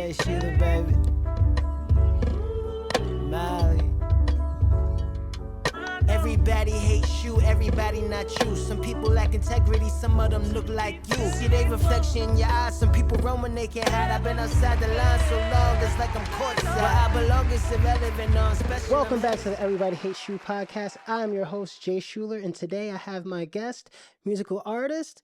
J Shuler, baby. Molly. Everybody hates you, everybody not you. Some people lack integrity, some of them look like you. See they reflection in your eyes, some people run when they can't hide. I've been outside the line so long, it's like I'm courtside. Where I belong is irrelevant, no, special. Welcome back to the Everybody Hates You podcast. I'm your host, J Shuler, and today I have my guest, musical artist,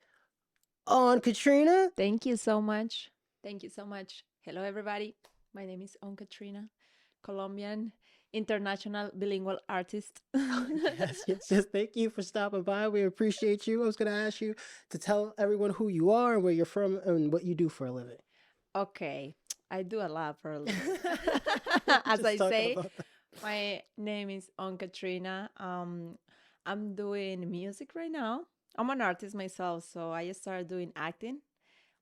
Katrina. Thank you so much. Thank you so much. Hello, everybody. My name is Katrina, Colombian, international bilingual artist. Yes. Thank you for stopping by. We appreciate you. I was going to ask you to tell everyone who you are and where you're from and what you do for a living. Okay, I do a lot for a living. As I say, my name is Katrina. I'm doing music right now. I'm an artist myself, so I started doing acting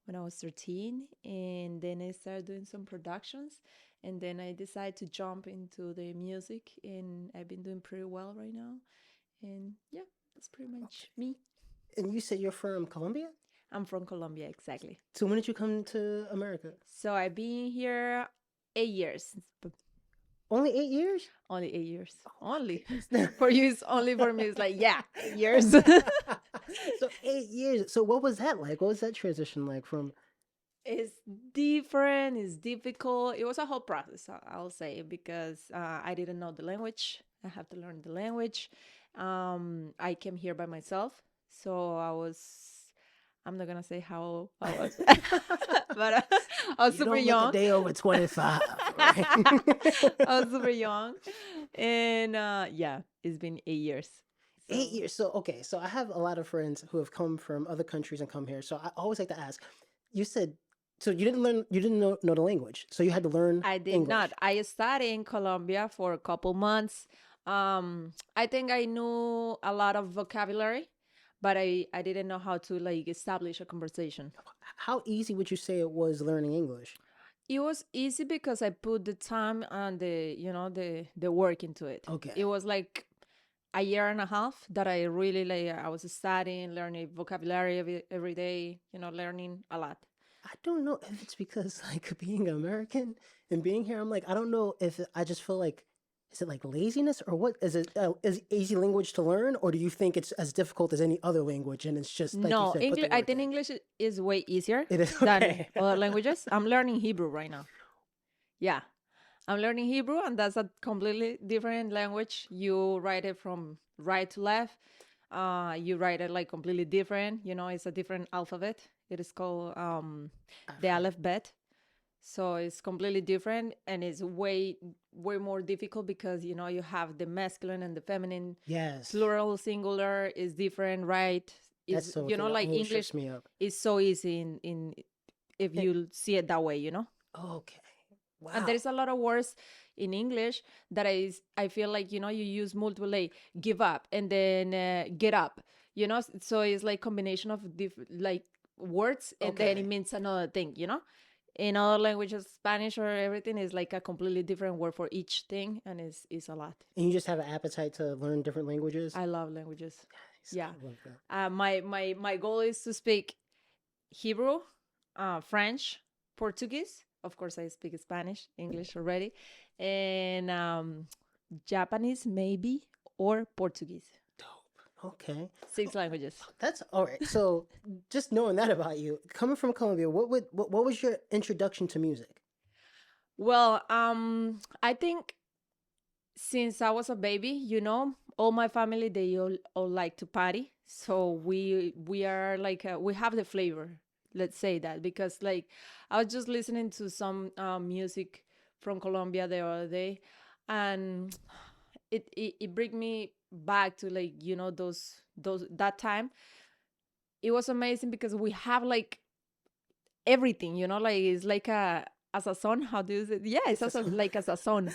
when I was 13, and then I started doing some productions, and then I decided to jump into the music, and I've been doing pretty well right now. And yeah, that's pretty much me. And you said you're from Colombia? I'm from Colombia, exactly. So when did you come to America? So I've been here 8 years. Only 8 years? Only 8 years. Only. For you, it's only. For me, it's like, yeah, 8 years. So 8 years. So what was that like? What was that transition like from? It's different. It's difficult. It was a whole process, I'll say, because I didn't know the language. I have to learn the language. I came here by myself. So I'm not going to say how old I was, but I was super young. Look a day over 25, right? I was super young. And yeah, it's been 8 years. So. 8 years. So, okay. So I have a lot of friends who have come from other countries and come here. So I always like to ask, you said, so you didn't know the language. So you had to learn I did English. not. I studied in Colombia for a couple months. I think I knew a lot of vocabulary, but I didn't know how to like establish a conversation. How easy would you say it was learning English? It was easy because I put the time and the work into it. Okay. It was like a year and a half that I really I was studying, learning vocabulary every day, learning a lot. I don't know if it's because like being American and being here, I'm like, I don't know if I just feel like, is it like laziness or what? Is it is easy language to learn, or do you think it's as difficult as any other language and it's just like no, you said, English. I think English is way easier than other languages. I'm learning Hebrew right now. Yeah, I'm learning Hebrew, and that's a completely different language. You write it from right to left. You write it like completely different. It's a different alphabet. It is called the alphabet. So it's completely different, and it's way more difficult because you have the masculine and the feminine. Yes. Plural, singular is different, right? That's so like English me up. is so easy in if you see it that way, Okay. Wow. And there's a lot of words in English that I feel like you use multiple, like give up and then get up, so it's like combination of like words, and then it means another thing, In other languages, Spanish or everything is like a completely different word for each thing, and it's a lot. And you just have an appetite to learn different languages? I love languages. Nice. Yeah. I love that. My goal is to speak Hebrew, French, Portuguese. Of course, I speak Spanish, English already, and Japanese maybe, or Portuguese. Okay. 6 languages. That's all right. So just knowing that about you, coming from Colombia, what was your introduction to music? Well, I think since I was a baby, all my family, they all like to party. So we are like, we have the flavor, let's say that, because like I was just listening to some music from Colombia the other day, and it bring me back to like those that time. It was amazing because we have like everything, like it's like a sazon. How do you say? Yeah, it's like a sazon.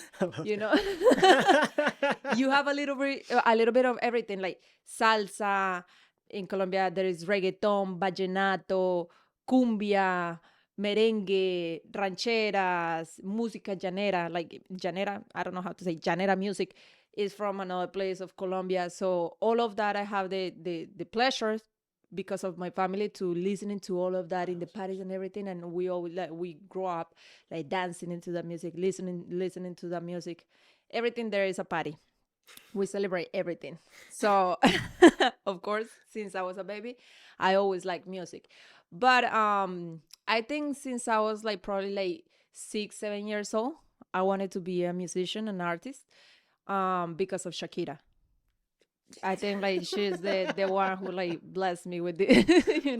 You have a little bit of everything, like salsa. In Colombia there is reggaeton, vallenato, cumbia, merengue, rancheras, música llanera. Like llanera, I don't know how to say llanera music, is from another place of Colombia. So all of that, I have the pleasure because of my family to listening to all of that in the parties and everything, and we always like we grow up like dancing into that music, listening to that music. Everything there is a party. We celebrate everything. So of course, since I was a baby, I always liked music. But I think since I was like probably like 6, 7 years old, I wanted to be a musician, an artist, because of Shakira. I think like she's the one who like blessed me with it,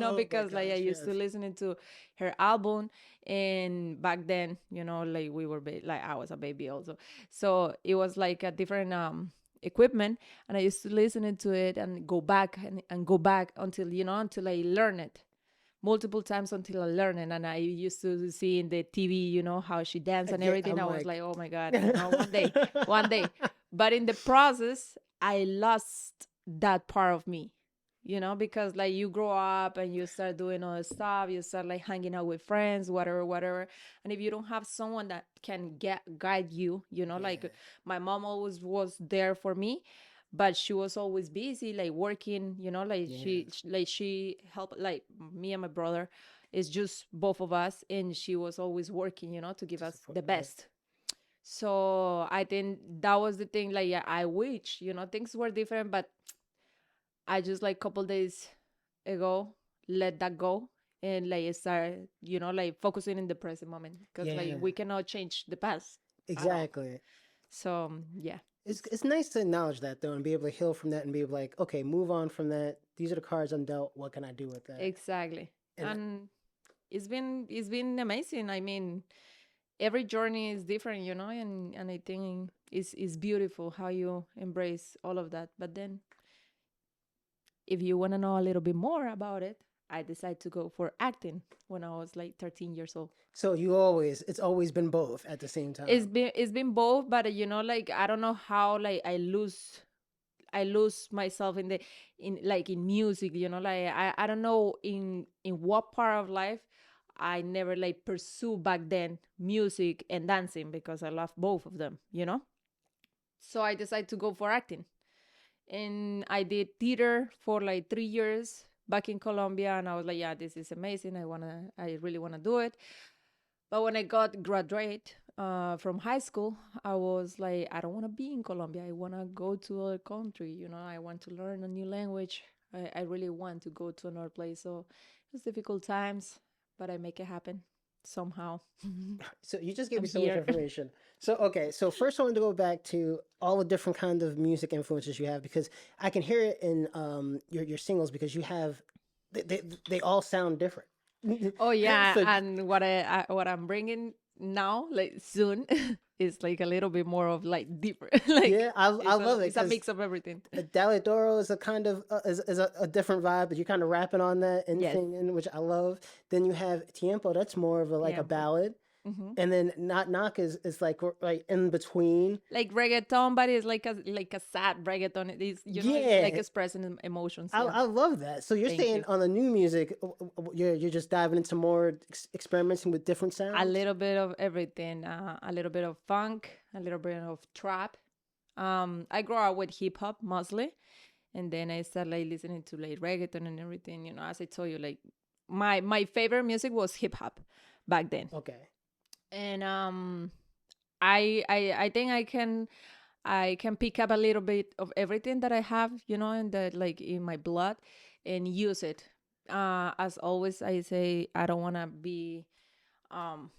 Oh my because like I gosh, used to yes. listening to her album, and back then, like we were like I was a baby also, so it was like a different equipment, and I used to listen to it and go back and go back until until I learn it multiple times until I learn it. And I used to see in the TV, how she danced and Yeah, everything. I'm I was like, like, oh my God, one day. But in the process, I lost that part of me, because like you grow up and you start doing other stuff, you start like hanging out with friends, whatever, whatever. And if you don't have someone that can guide you, like yeah, my mom always was there for me, but she was always busy like working, like yeah, she helped like me and my brother. It's just both of us, and she was always working, to give to us support, the yeah. best. So I think that was the thing, like yeah, I wish, things were different, but I just like couple days ago let that go, and like start, like focusing in the present moment, because like Yeah, we cannot change the past at all. exactly. So yeah. It's nice to acknowledge that though, and be able to heal from that, and be able like, okay, move on from that. These are the cards I'm dealt. What can I do with that? Exactly. And And it's been amazing. I mean, every journey is different, and I think it's beautiful how you embrace all of that. But then if you want to know a little bit more about it, I decided to go for acting when I was like 13 years old. so it's always been both at the same It's time. been it's been both, but like I don't know how like I lose myself in music, like I don't know in what part of life I never like pursue back then music and dancing, because I love both of them. So I decided to go for acting, and I did theater for like 3 years back in Colombia, and I was like, yeah, this is amazing. I really wanna do it. But when I got graduate from high school, I was like, I don't want to be in Colombia. I want to go to a country. I want to learn a new language. I really want to go to another place. So it was difficult times, but I make it happen somehow. So you just gave I'm me so much here. information. So okay, so first I want to go back to all the different kind of music influences you have, because I can hear it in your singles, because you have they they, they all sound different. Oh yeah, So and what I'm bringing now, like soon, is like a little bit more of like deeper. Like yeah, I it's a love it it's a because mix of everything. Dale Doro is a kind of is a different vibe, but you're kind of rapping on that and Yes, singing, which I love. Then you have Tiempo, that's more of a like a tiempo. ballad, Hmm. and then Not Knock is like right in between. Like reggaeton, but it's like a sad reggaeton. It is, it's like Yeah, expressing emotions. I Yeah. I love that. So you're Thank saying you. on the new music, you're just diving into more experimenting with different A sounds. little bit of everything. A little bit of funk, a little bit of trap. I grew up with hip hop mostly, and then I started like listening to like reggaeton and everything. As I told you, like my favorite music was hip hop back then, Okay. and I think I can pick up a little bit of everything that I have, in the like in my blood, and use it. As always, I say I don't want to be um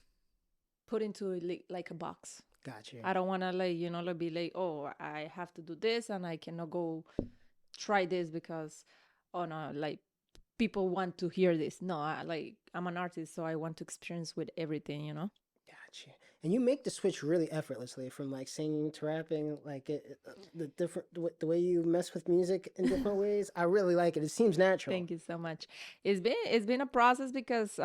put into like a box. Gotcha. I don't want to like be like, oh, I have to do this and I cannot go try this because, oh no, like people want to hear this. No, I'm an artist, so I want to experience with everything. Gotcha. And you make the switch really effortlessly from like singing to rapping, like the different the way you mess with music in different ways. I really like it. It seems natural. Thank you so much. It's been a process because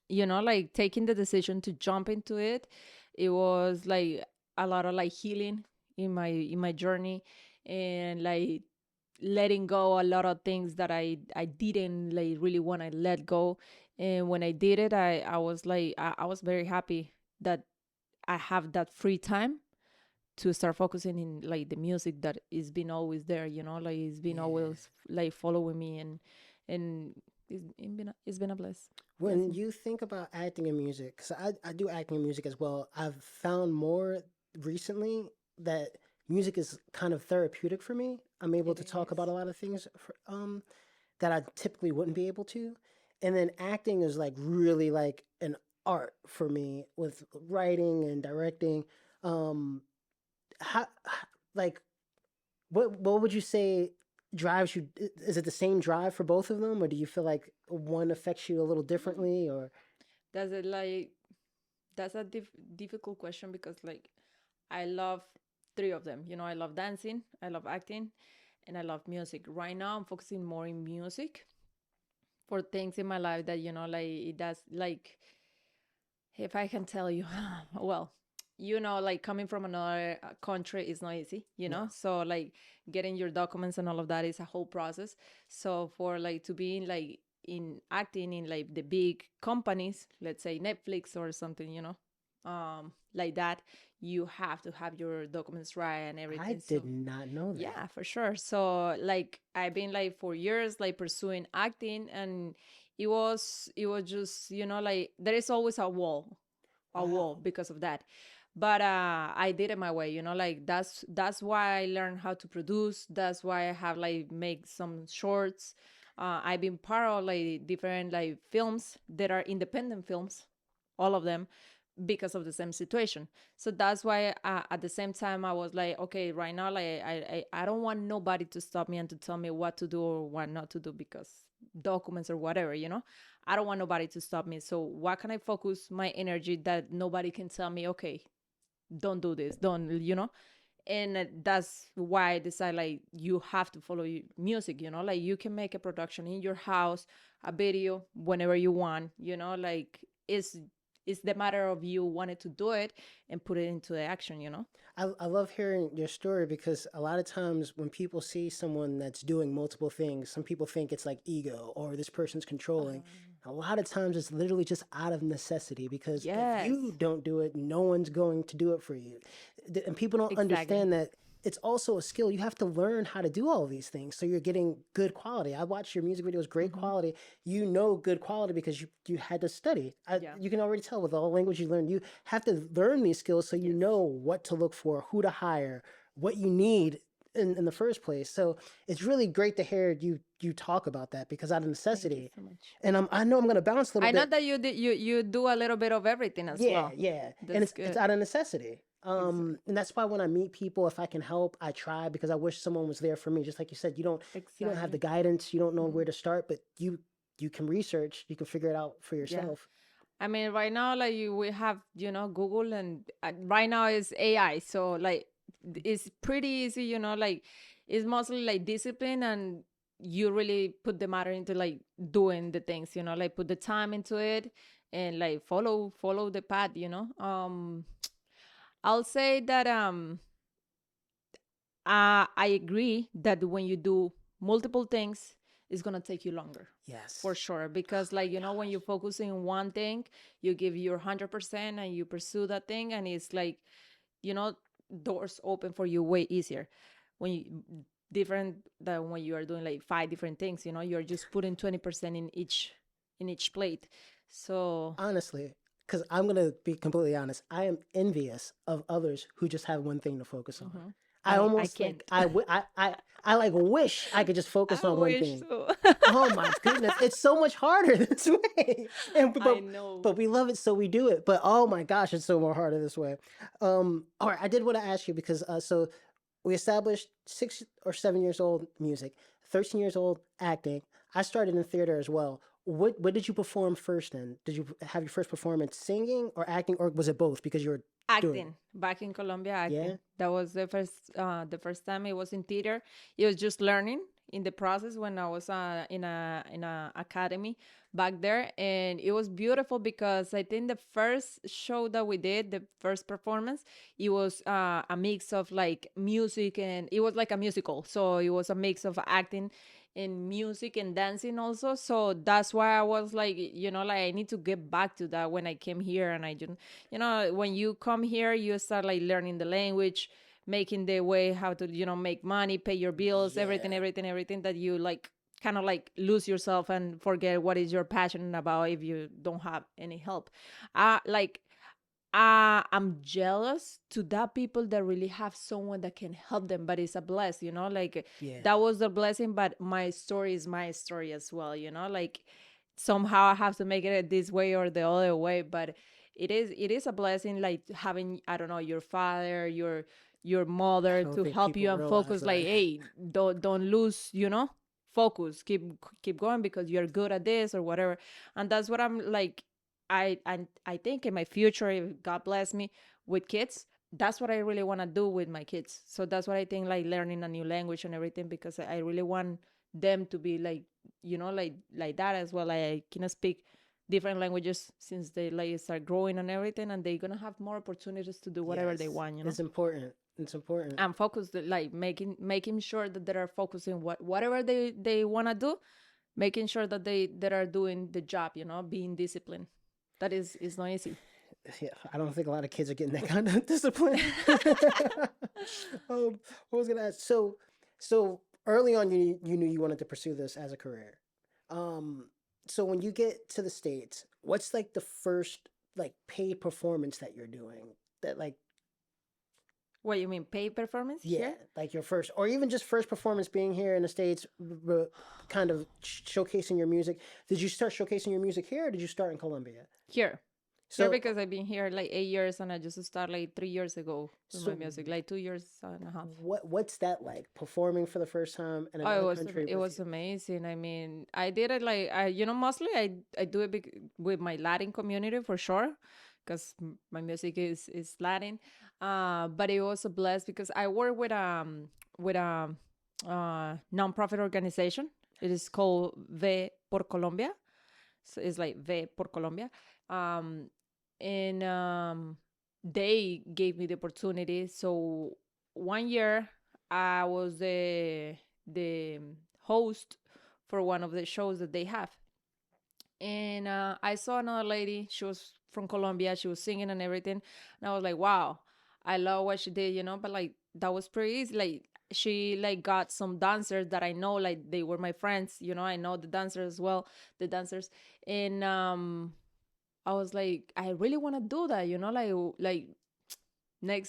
like taking the decision to jump into it, it was like a lot of like healing in my journey, and like letting go a lot of things that I didn't like really want to let go. And when I did it, I was like I was very happy that I have that free time to start focusing in like the music that is been always there, like it's been Yeah. always like following me, and it's been a When blessing. you think about acting and music, because I do acting and music as well, I've found more recently that music is kind of therapeutic for me. I'm able It to talk is. about a lot of things that I typically wouldn't be able to. And then acting is like really like an art for me with writing and directing. Um, like what would you say drives you? Is it the same drive for both of them, or do you feel like one affects you a little differently? Or That's a like that's a difficult question because like I love three of them. You know, I love dancing, I love acting, and I love music. Right now, I'm focusing more in music for things in my life that like it does like if I can tell you, well, like coming from another country is not easy, no? so like getting your documents and all of that is a whole process. So for like to be in like in acting in like the big companies, let's say Netflix or something, like that, you have to have your documents right and I everything. did So not know that. yeah, for sure. So like I've been like for years like pursuing acting, and it was just like there is always a wall Wow. because of that. But I did it my way, like that's why I learned how to produce. That's why I have like make some shorts. I've been part of like different like films that are independent films, all of them, because of the same situation. So that's why at the same time I was like, okay, right now like I don't want nobody to stop me and to tell me what to do or what not to do because documents or whatever. I don't want nobody to stop me. So what can I focus my energy that nobody can tell me, okay, don't do this, don't. And that's why I decided like you have to follow music. Like you can make a production in your house, a video whenever you want. Like it's the matter of you wanted to do it and put it into the action. I love hearing your story because a lot of times when people see someone that's doing multiple things, some people think it's like ego or this person's controlling. A lot of times it's literally just out of necessity because if Yes, you don't do it, no one's going to do it for you. And people don't exactly. understand that it's also a skill. You have to learn how to do all these things so you're getting good quality. I watch your music videos, great Hmm. quality. You know good quality because you had to study. Yeah. You can already tell with all the language you learned. You have to learn these skills so you Yes. know what to look for, who to hire, what you need in the first place. So it's really great to hear you talk about that because out of Thank you necessity. so much. And I know I'm gonna bounce a little I know bit. that you do a little bit of everything as Yeah, well. yeah. And That's it's good. out of necessity. Exactly. And that's why when I meet people, if I can help, I try because I wish someone was there for me. Just like you said, you don't have the Exactly. guidance, you don't know Hmm. where to start, but you can research, you can figure it out for Yeah. yourself. I mean, right now, like we have, Google, and right now is AI. So like, it's pretty easy, like it's mostly like discipline, and you really put the matter into like doing the things, like put the time into it, and like follow the path. I'll say that I agree that when you do multiple things, it's gonna take you longer, Yes. for sure. Oh Because my like when you gosh. focus in one thing, you give your 100% and you pursue that thing, and it's like you know doors open for you way easier. When you different than when you are doing like five different things. You're just putting 20% in each plate. So Honestly, because I'm gonna be completely honest, I am envious of others who just have one thing to focus on. mhm. I I almost can't. like I like wish I could just focus I on one wish thing. so. Oh my goodness, it's so much harder this way. And I know. but we love it, so we do it. But oh my gosh, it's so more harder this way. All right, I did want to ask you because so we established 6 or 7 years old music, 13 years old acting. I started in theater as well. What did you perform first in? Did you have your first performance singing or acting, or was it both because you were doing it? Acting back in Colombia, Yeah. acting. That was the first time it was in theater. It was just learning in the process when I was in a academy back there, and it was beautiful because I think the first show that we did, the first performance, it was a mix of like music, and it was like a musical. So it was a mix of acting and music and dancing also. So that's why I was like, like I need to get back to that when I came here, and I just when you come here you start like learning the language, making the way how to make money, pay your bills, everything Yeah. everything everything that you like kind of like lose yourself and forget what is your passionate about if you don't have any help. Like I'm jealous to that people that really have someone that can help them, but it's a bless, like Yeah. that was a blessing, but my story is my story as well, like somehow I have to make it this way or the other way, but it is a blessing, like having, I don't know, your father, your I mother don't to think help you people and realize focus, like, that. hey, don't lose, focus, keep going because you're good at this or whatever. And that's what I'm like, I think in my future, if God bless me with kids, that's what I really want to do with my kids. So that's what I think, like learning a new language and everything, because I really want them to be like, like that as well. Like, I can speak different languages since they like start growing and everything, and they're gonna have more opportunities to do whatever they Yes, want. it's important. It's important. And focus, like making sure that they are focusing whatever they want to do, making sure that they are doing the job, being disciplined. That is not easy. Yeah, I don't think a lot of kids are getting that kind of discipline. What was gonna ask? So early on, you knew you wanted to pursue this as a career. Um, so when you get to the States, what's like the first like paid performance that you're doing? That like What you mean, pay performance yeah, here? like your first or even just first performance being here in the States, kind of showcasing your music. Did you start showcasing your music here, or did you start in Colombia? Here, So because I've been here like 8 years, and I just started like 3 years ago with my so music, like 2 years and a half. what's that like performing for the first time in Oh, it another was country it with was amazing. I mean, I did it like mostly I do it with my Latin community for sure, because my music is Latin. But it was a bless because I work with a nonprofit organization. It is called V por Colombia. So it's like V por Colombia. Um, and they gave me the opportunity. So 1 year I was the host for one of the shows that they have. And I saw another lady. She was from Colombia. She was singing and everything. And I was like, wow, I love what she did, But like that was pretty easy. Like she like got some dancers that I know, like they were my friends. I know the dancers as well, the dancers. And I was like, I really want to do that, like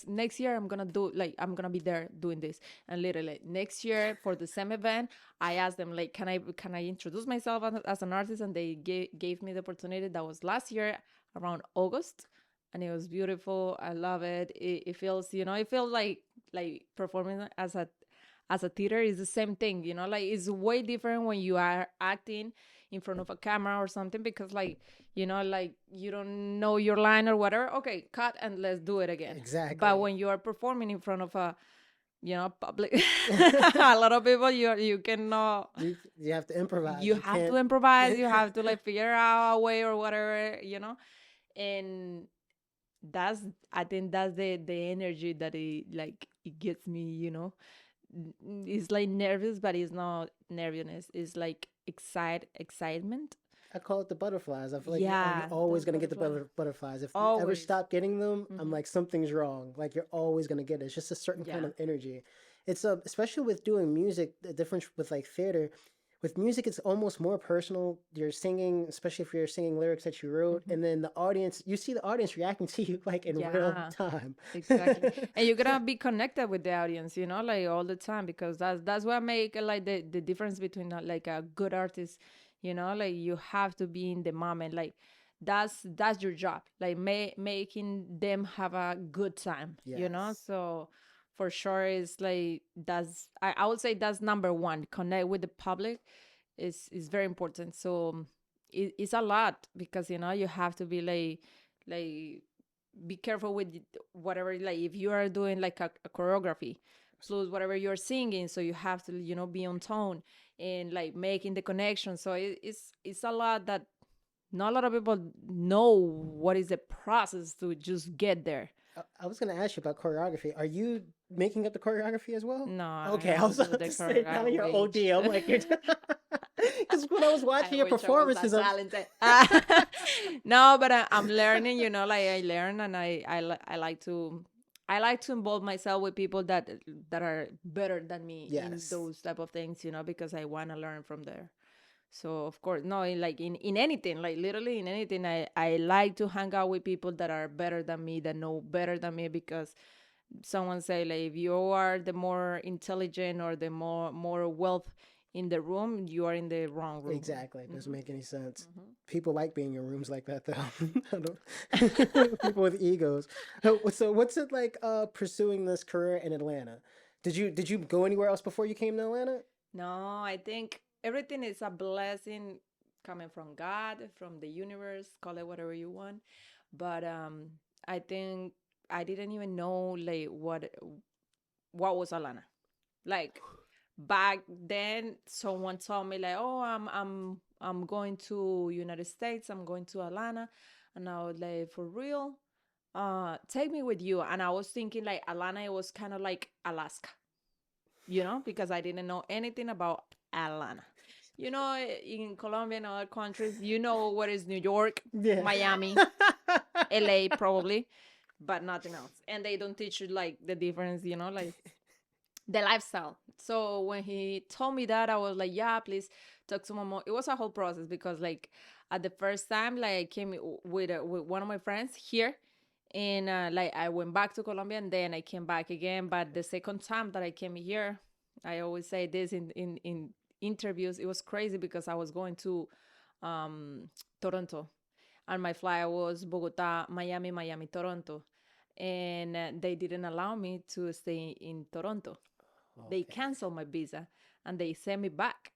next year I'm gonna be there doing this. And literally next year for the same event, I asked them, like, can I introduce myself as an artist, and they gave me the opportunity. That was last year around August, and it was beautiful. I love it. It feels, it feels like performing as a theater is the same thing, like it's way different when you are acting in front of a camera or something, because like like you don't know your line or whatever, okay, cut and let's do it again. But exactly. when you are performing in front of a public a lot of people, you cannot, You have to improvise. you You have to can't. improvise, you have to like figure out a way or whatever, and that's, I think that's the energy that it gets me, it's like nervous, but it's not nervousness, it's like excitement. I call it the butterflies. I feel like you're Yeah, always those gonna get the butterflies. butterflies. If you ever Always. stop getting them, I'm Hmm. like something's wrong. Like you're always gonna get it. It's just a certain kind Yeah. of energy. It's especially with doing music. The difference with like theater, with music, it's almost more personal. You're singing, especially if you're singing lyrics that you wrote, Hmm. and then the audience, you see the audience reacting to you like in real Yeah, time. exactly. And you're gonna be connected with the audience, like all the time, because that's what make like the difference between like a good artist, like you have to be in the moment, like that's your job, like making them have a good time, Yes. so for sure it's like that's, I would say that's number one. Connect with the public is very important. So it's a lot, because you have to be like be careful with whatever, like if you are doing like a choreography plus whatever you're singing, so you have to be on tone and like making the connection. So it's a lot that not a lot of people know what is the process to just get there. I was gonna ask you about choreography. Are you making up the choreography as well? No, I Okay, I don't was do about the to say now choreography. you're OD. I'm like you're because when I was I watching your wish I was that performances, I'm talented. No, but I'm learning. Like I learn, and I like to I like to involve myself with people that are better than me in Yes. those type of things, because I want to learn from there. So of course, no, in anything, like literally in anything, I like to hang out with people that are better than me, that know better than me, because someone say like if you are the more intelligent or the more wealth in the room, you are in the wrong room. Exactly. It doesn't make any sense. Mhm. People like being in rooms like that, though. People with egos. So, what's it like pursuing this career in Atlanta? Did you go anywhere else before you came to Atlanta? No, I think everything is a blessing coming from God, from the universe, call it whatever you want. But I think I didn't even know like what was Alana. Like back then someone told me like, "Oh, I'm going to United States. I'm going to Atlanta." And I was like, "For real? Take me with you." And I was thinking like Atlanta, it was kind of like Alaska, because I didn't know anything about Atlanta. In Colombia and other countries, what is New York, Yeah. Miami, LA, probably, but nothing else. And they don't teach you like the difference, like the lifestyle. So when he told me that, I was like, yeah, please talk to my mom. It was a whole process because like at the first time, like I came with one of my friends here, and like I went back to Colombia and then I came back again. But the second time that I came here, I always say this in interviews, it was crazy because I was going to um, Toronto, and my flight was Bogota, Miami, Miami, Toronto, and they didn't allow me to stay in Toronto. They Okay. canceled my visa and they sent me back.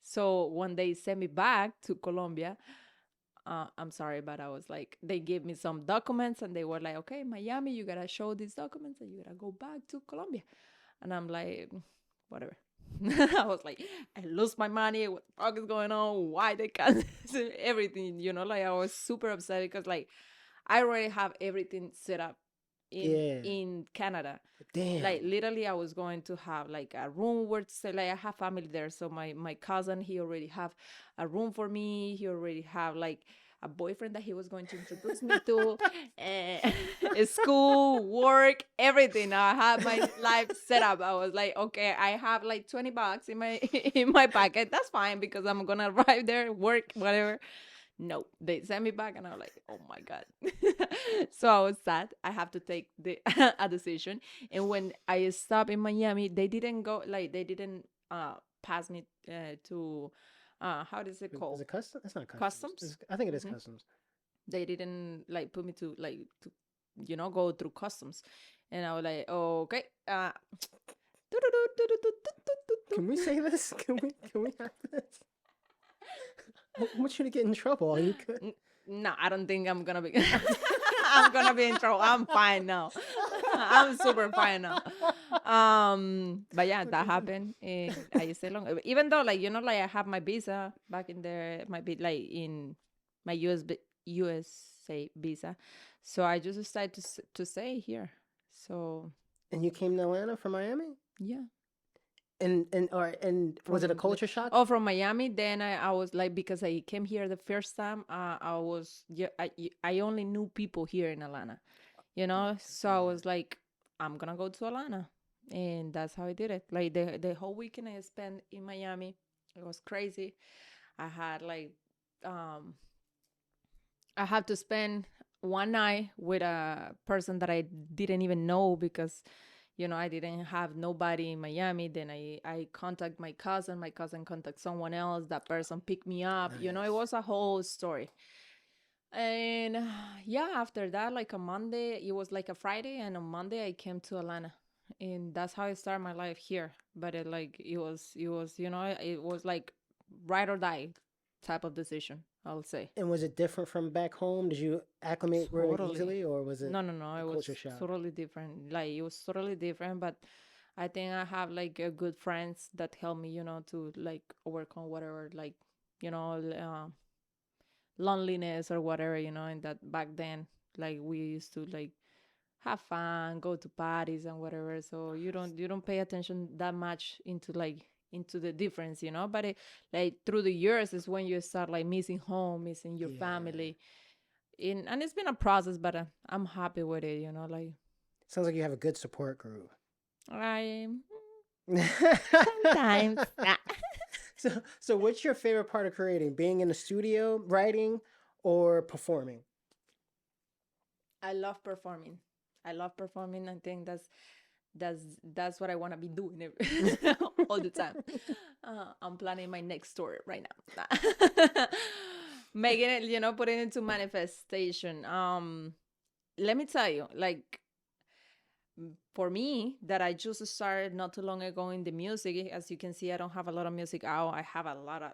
So when they sent me back to Colombia, I'm sorry, but I was like, they gave me some documents and they were like, okay, Miami, you gotta show these documents and you gotta go back to Colombia. And I'm like, whatever. I was like, I lose my money. What the fuck is going on? Why they cancel everything? Like I was super upset because like I already have everything set up Yeah. in Canada. Damn. Like literally I was going to have like a room where to stay. Like I have family there, so my cousin, he already have a room for me. He already have like a boyfriend that he was going to introduce me to, school, work, everything. I had my life set up. I was like, okay, I have like $20 in my in my pocket. That's fine because I'm gonna arrive there, work, whatever. No, they sent me back, and I was like, oh my God. So I was sad. I have to take a decision. And when I stopped in Miami, they didn't go, like, they didn't pass me to, how does it Is called? it customs? It's not customs. Customs. I think it is Mhm. customs. They didn't like put me to, like, to, go through customs. And I was like, okay. Can we say this? Can we have this? I want you to get in trouble. Are you good? No, I don't think I'm gonna be. I'm gonna be in trouble. I'm fine now. I'm super fine now. But yeah, that happened, and I stay long. Even though, like like I have my visa back in there, my like in my USA visa, so I just decided to stay here. So And you came to Atlanta from Miami? yeah. And was it a culture shock? Oh, from Miami. Then I was like, because I came here the first time, I only knew people here in Atlanta, so I was like, I'm gonna go to Atlanta, and that's how I did it. Like the whole weekend I spent in Miami, it was crazy. I had like um I had to spend one night with a person that I didn't even know because I didn't have nobody in Miami. Then I contact my cousin contact someone else, that person picked me up. It Nice. was a whole story. And yeah, after that, like a Monday, it was like a Friday, and on Monday I came to Atlanta, and that's how I started my life here. But it was like ride or die type of decision, I'll say. And was it different from back home? Did you acclimate really Totally. easily, or was it No, no, no. a It was culture shock? totally different. Like it was totally different, but I think I have like a good friends that help me, to like work on whatever, like, loneliness or whatever, and that back then, like we used to like have fun, go to parties and whatever. So you don't pay attention that much into the difference, But like through the years is when you start like missing home, missing your Yeah. family, and it's been a process, but I'm happy with it, like Sounds like you have a good support group. I so, sometimes. so what's your favorite part of creating? Being in the studio, writing, or performing? I love performing. I love performing. I think that's what I want to be doing all the time. I'm planning my next tour right now. Making it, putting it into manifestation. Let me tell you, like for me, that I just started not too long ago in the music. As you can see, I don't have a lot of music out. I have a lot of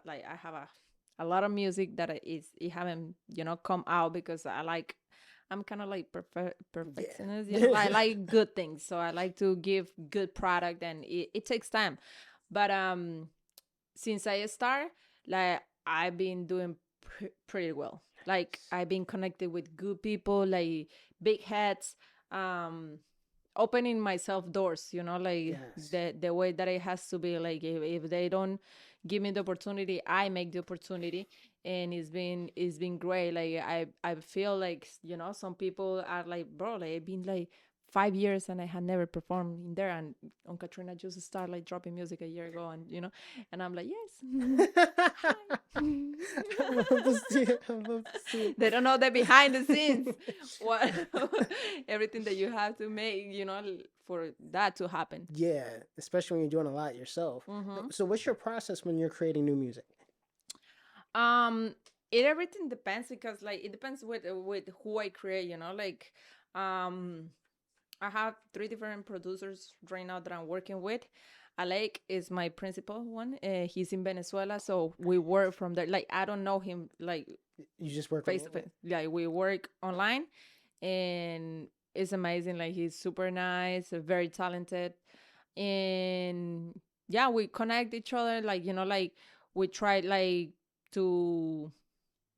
a lot of music that it haven't come out because I'm kind of like perfectionist. I like good things, so I like to give good product, and it takes time. But since I start, like I've been doing pretty well. Like I've been connected with good people, like big heads, opening myself doors. Like Yes. the way that it has to be. Like if they don't give me the opportunity, I make the opportunity, and it's been great. Like I feel like some people are like, bro, like I've been like 5 years and I had never performed in there, and on Katrina just started like dropping music a year ago, and and I'm like, yes. Hi. I love to see it. I love to see it. They don't know the behind the scenes, what everything that you have to make, for that to happen. Yeah, especially when you're doing a lot yourself. Hmm. So, what's your process when you're creating new music? Um, it everything depends because like it depends with who I create. Like I have three different producers right now that I'm working with. Alec is my principal one. He's in Venezuela, so we work from there. Like I don't know him like You just work face to face. Like we work online, and it's amazing. Like he's super nice, very talented, and yeah, we connect each other. Like like we try like to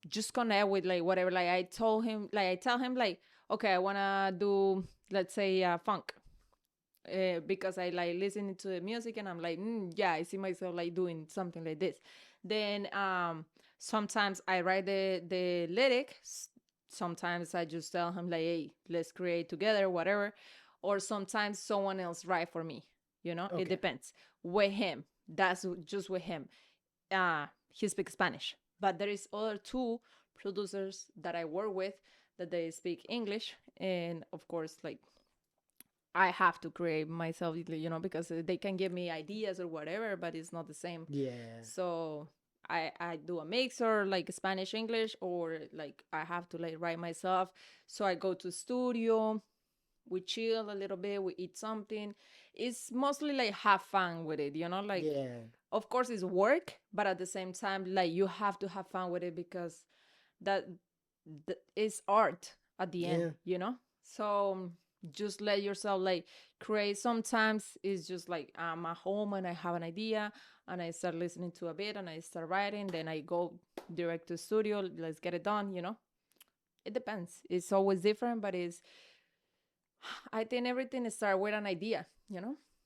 just connect with like whatever. Like I tell him like, okay, I wanna do, let's say, funk. Because I like listening to the music, and I'm like, yeah, I see myself like doing something like this. Then sometimes I write the lyrics. Sometimes I just tell him like, hey, let's create together, whatever. Or sometimes someone else write for me. It Okay. depends. With him, that's just with him. He speaks Spanish, but there is other two producers that I work with that they speak English, and of course, like I have to create myself, because they can give me ideas or whatever, but it's not the same. Yeah. So I do a mix, or like Spanish English, or like I have to like write myself. So I go to studio, we chill a little bit, we eat something. It's mostly like have fun with it, like Yeah. of course it's work, but at the same time like you have to have fun with it because that is art at the end, Yeah. so just let yourself like create. Sometimes it's just like I'm at home and I have an idea and I start listening to a bit and I start writing, then I go direct to studio, let's get it done. It depends, it's always different, but I think everything starts with an idea.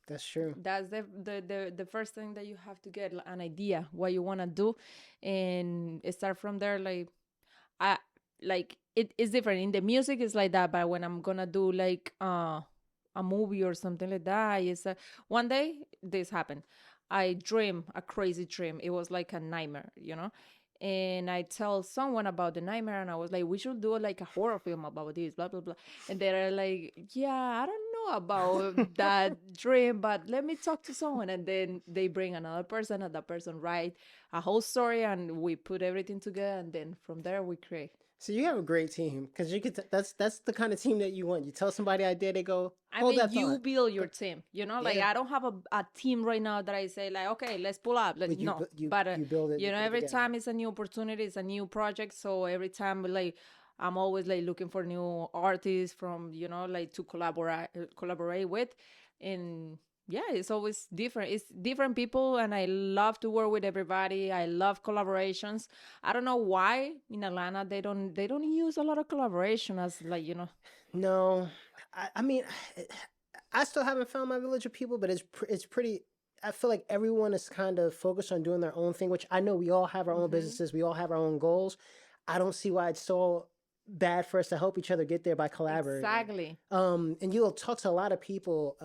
That's true. That's the first thing that you have to get, like, an idea what you want to do, and start from there. Like I like it is different in the music, is like that, but when I'm gonna do like a movie or something like that, one day this happened. I dream a crazy dream. It was like a nightmare. And I tell someone about the nightmare, and I was like, we should do like a horror film about this, blah blah blah. And they're like, yeah, I don't know about that dream, but let me talk to someone. And then they bring another person, and that person write a whole story, and we put everything together, and then from there we create. So you have a great team because you could. That's the kind of team that you want. You tell somebody idea, they go I hold mean, that you thought. build your team, like Yeah. I don't have a team right now that I say like, okay, let's pull up. Like, But you no, you but you build it. You put it every together. time it's a new opportunity, it's a new project. So every time, like, I'm always like looking for new artists from, like to collaborate with, and yeah, it's always different. It's different people, and I love to work with everybody. I love collaborations. I don't know why in Atlanta they don't use a lot of collaboration as like. No, I mean, I still haven't found my village of people, but it's pretty. I feel like everyone is kind of focused on doing their own thing, which I know we all have our own Hmm. businesses, we all have our own goals. I don't see why it's so bad for us to help each other get there by collaborating. Exactly. And you'll talk to a lot of people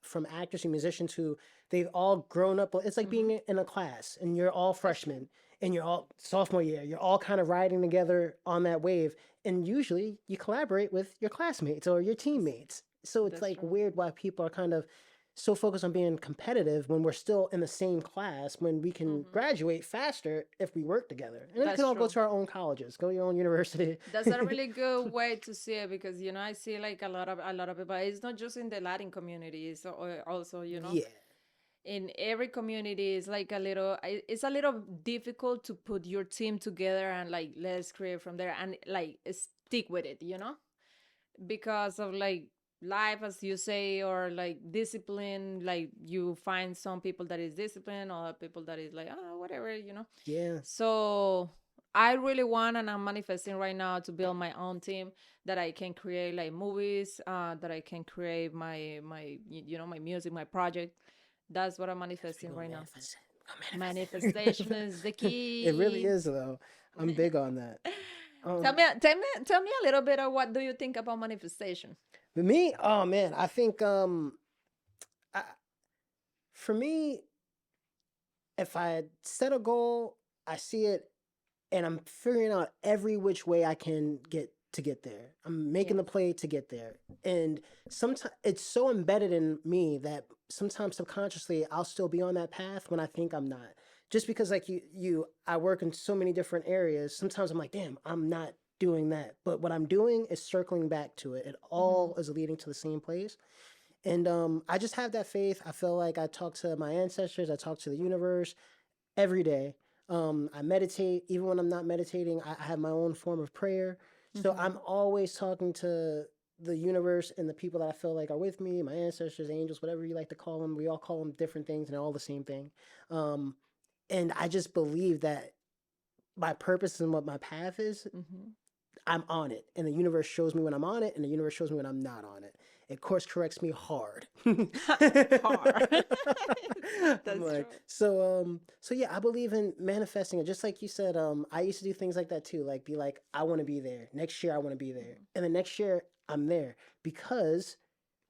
from actors and musicians who they've all grown up. It's like being in a class and you're all freshmen and you're all sophomore year. You're all kind of riding together on that wave. And usually you collaborate with your classmates or your teammates. So it's That's like true. weird why people are kind of so focused on being competitive when we're still in the same class, when we can graduate faster if we work together. And then we That's can all go true. to our own colleges, go to your own university. That's a really good way to see it because I see like a lot of people. It's not just in the Latin community, it's also Yeah. in every community. It's like it's a little difficult to put your team together and like let's create from there and like stick with it, because of like life, as you say, or like discipline. Like you find some people that is disciplined, other people that is like whatever. Yeah. So I really want, and I'm manifesting right now to build my own team that I can create like movies, that I can create my music, my project. That's what I'm manifesting right now. Manifestation is the key. It really is, though. I'm big on that. Tell me a little bit of what do you think about manifestation? But me, oh man, I think for me, if I set a goal, I see it, and I'm figuring out every which way I can get there. I'm making the play to get there, and sometimes it's so embedded in me that sometimes subconsciously I'll still be on that path when I think I'm not. Just because like I work in so many different areas. Sometimes I'm like, damn, I'm not doing that. But what I'm doing is circling back to it. It all is leading to the same place. And I just have that faith. I feel like I talk to my ancestors. I talk to the universe every day. I meditate. Even when I'm not meditating, I have my own form of prayer. So I'm always talking to the universe and the people that I feel like are with me, my ancestors, angels, whatever you like to call them. We all call them different things and they're all the same thing. And I just believe that my purpose and what my path is, I'm on it. And the universe shows me when I'm on it, and the universe shows me when I'm not on it. It course corrects me hard. Hard. That's true. So yeah, I believe in manifesting it. Just like you said, I used to do things like that too. Like be like, I want to be there. Next year I want to be there. And the next year I'm there. Because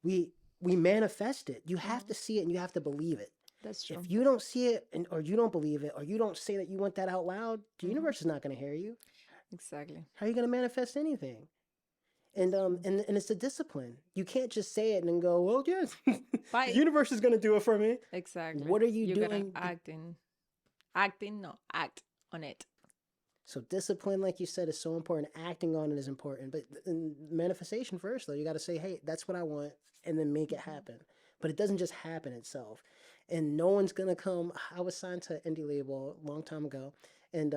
we manifest it. You have to see it and you have to believe it. That's true. If you don't see it or you don't believe it or you don't say that you want that out loud, the universe is not going to hear you. Exactly. How are you going to manifest anything? And it's a discipline. You can't just say it and then go, well, yes, the universe is going to do it for me. Exactly. What are you gotta doing? act on it. So discipline, like you said, is so important. Acting on it is important. But manifestation first, though. You got to say, hey, that's what I want, and then make it happen. But it doesn't just happen itself. And no one's going to come. I was signed to an indie label a long time ago. And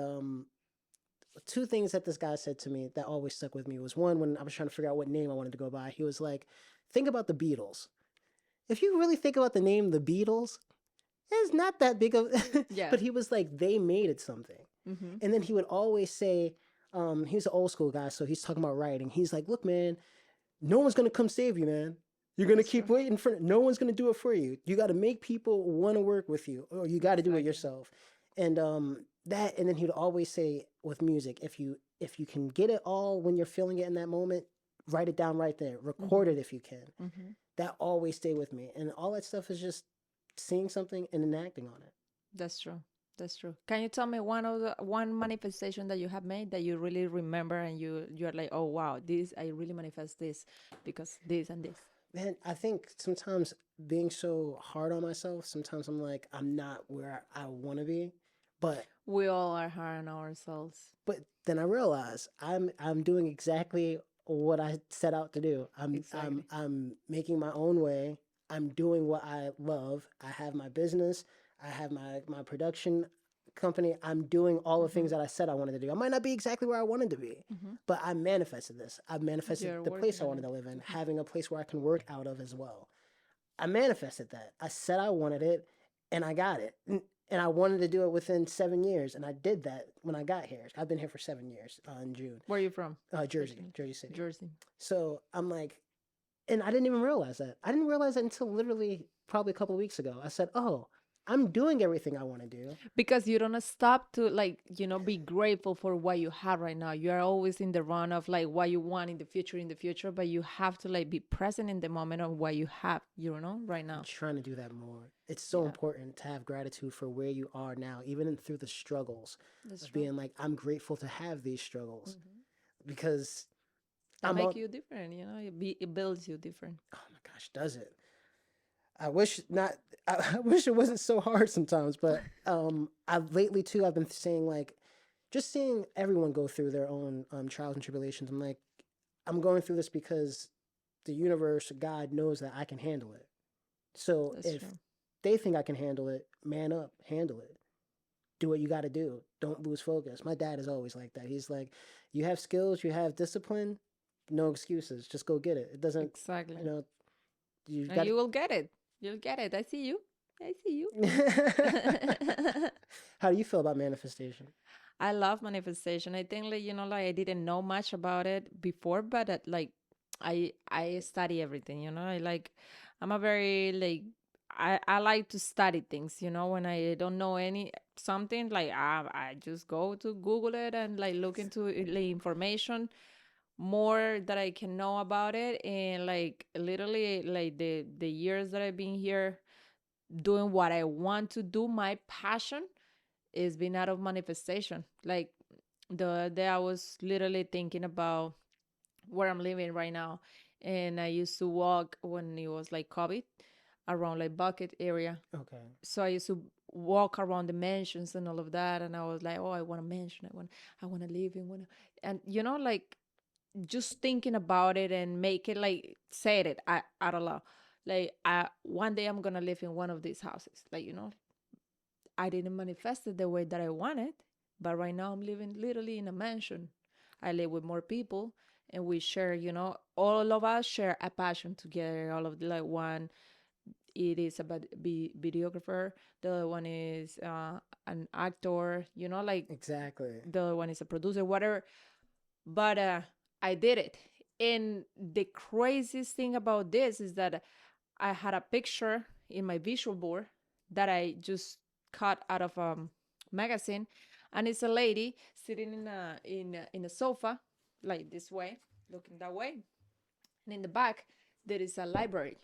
two things that this guy said to me that always stuck with me was one, when I was trying to figure out what name I wanted to go by, he was like, think about the Beatles. If you really think about the name the Beatles, it's not that big of Yeah. But he was like, they made it something. And then he would always say, he's an old school guy, so he's talking about writing. He's like, look, man, no one's going to come save you, man. You're going to keep waiting for no one's going to do it for you. You got to make people want to work with you, or you got to do it yourself. And and then he'd always say with music, if you can get it all when you're feeling it in that moment, write it down right there. Record it if you can. That always stayed with me. And all that stuff is just seeing something and enacting on it. That's true. That's true. Can you tell me one manifestation that you have made that you really remember and you're like, oh wow, this I really manifest this because this and this. Man, I think sometimes being so hard on myself, sometimes I'm like, I'm not where I want to be. But we all are hard on ourselves. But then I realize I'm doing exactly what I set out to do. I'm making my own way. I'm doing what I love. I have my business. I have my production company. I'm doing all the things that I said I wanted to do. I might not be exactly where I wanted to be, but I manifested this. I manifested the place I wanted to live in, having a place where I can work out of as well. I manifested that. I said I wanted it, and I got it. And I wanted to do it within 7 years, and I did that when I got here. I've been here for 7 years in June. Where are you from? Jersey City. Jersey. So I'm like, and I didn't even realize that. I didn't realize that until literally probably a couple of weeks ago. I said, oh, I'm doing everything I want to do. Because you don't stop to like, be grateful for what you have right now. You are always in the run of like what you want in the future, but you have to like be present in the moment of what you have, right I'm now. trying to do that more. It's so Yeah, important to have gratitude for where you are now, even through the struggles that's of true. being like, I'm grateful to have these struggles Hmm. because That I'm make on. you different, it builds you different. Oh my gosh, does it? I wish not. I wish it wasn't so hard sometimes, but I lately too I've been seeing like just seeing everyone go through their own trials and tribulations. I'm like, I'm going through this because the universe, God knows that I can handle it. So That's if true. they think I can handle it, man up, handle it. Do what you got to do. Don't lose focus. My dad is always like that. He's like, you have skills, you have discipline, no excuses. Just go get it. It doesn't, Exactly. you know, you And got you will get it. You'll get it. I see you. I see you. to. How do you feel about manifestation? I love manifestation. I think like like I didn't know much about it before, but like I study everything. I'm a very like I like to study things. When I don't know any something, like I just go to Google it and like look into the information more that I can know about it. And like literally like the years that I've been here doing what I want to do, my passion is being out of manifestation. Like the other day I was literally thinking about where I'm living right now. And I used to walk when it was like COVID around like Bucket area. Okay. So I used to walk around the mansions and all of that. And I was like, oh, I want a mansion. I want to live in one. And like just thinking about it and make it like say it out loud. Like one day I'm gonna live in one of these houses. Like I didn't manifest it the way that I wanted, but right now I'm living literally in a mansion. I live with more people and we share, all of us share a passion together. All of the like one, it is a videographer. The other one is an actor, like Exactly. the other one is a producer, whatever. But I did it. And the craziest thing about this is that I had a picture in my visual board that I just cut out of a magazine, and it's a lady sitting in a sofa, like this way, looking that way, and in the back there is a library.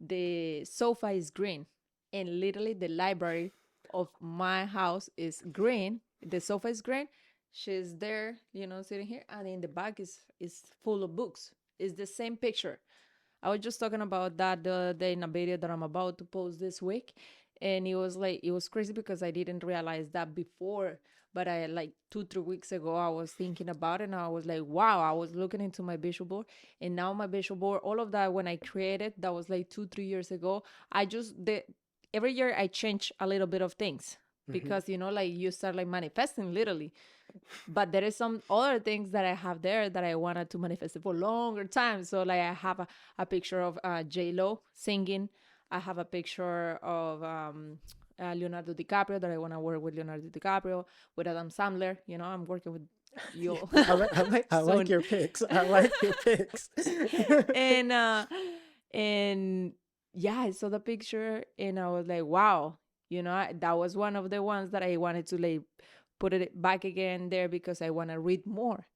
The sofa is green, and literally the library of my house is green. The sofa is green. She's there, sitting here, and in the back is full of books. It's the same picture. I was just talking about that the other day in a video that I'm about to post this week. And it was crazy because I didn't realize that before. But I like 2, 3 weeks ago, I was thinking about it and I was like, wow, I was looking into my visual board. And now my visual board, all of that when I created, that was like 2, 3 years ago. Every year I change a little bit of things Hmm. because, like you start like manifesting literally. But there is some other things that I have there that I wanted to manifest for longer time. So like I have a picture of J Lo singing. I have a picture of Leonardo DiCaprio that I want to work with Leonardo DiCaprio, with Adam Sandler. I'm working with you I like soon. your picks. I like your picks. and and yeah, I saw the picture and I was like, wow, that was one of the ones that I wanted to like put it back again there because I want to read more.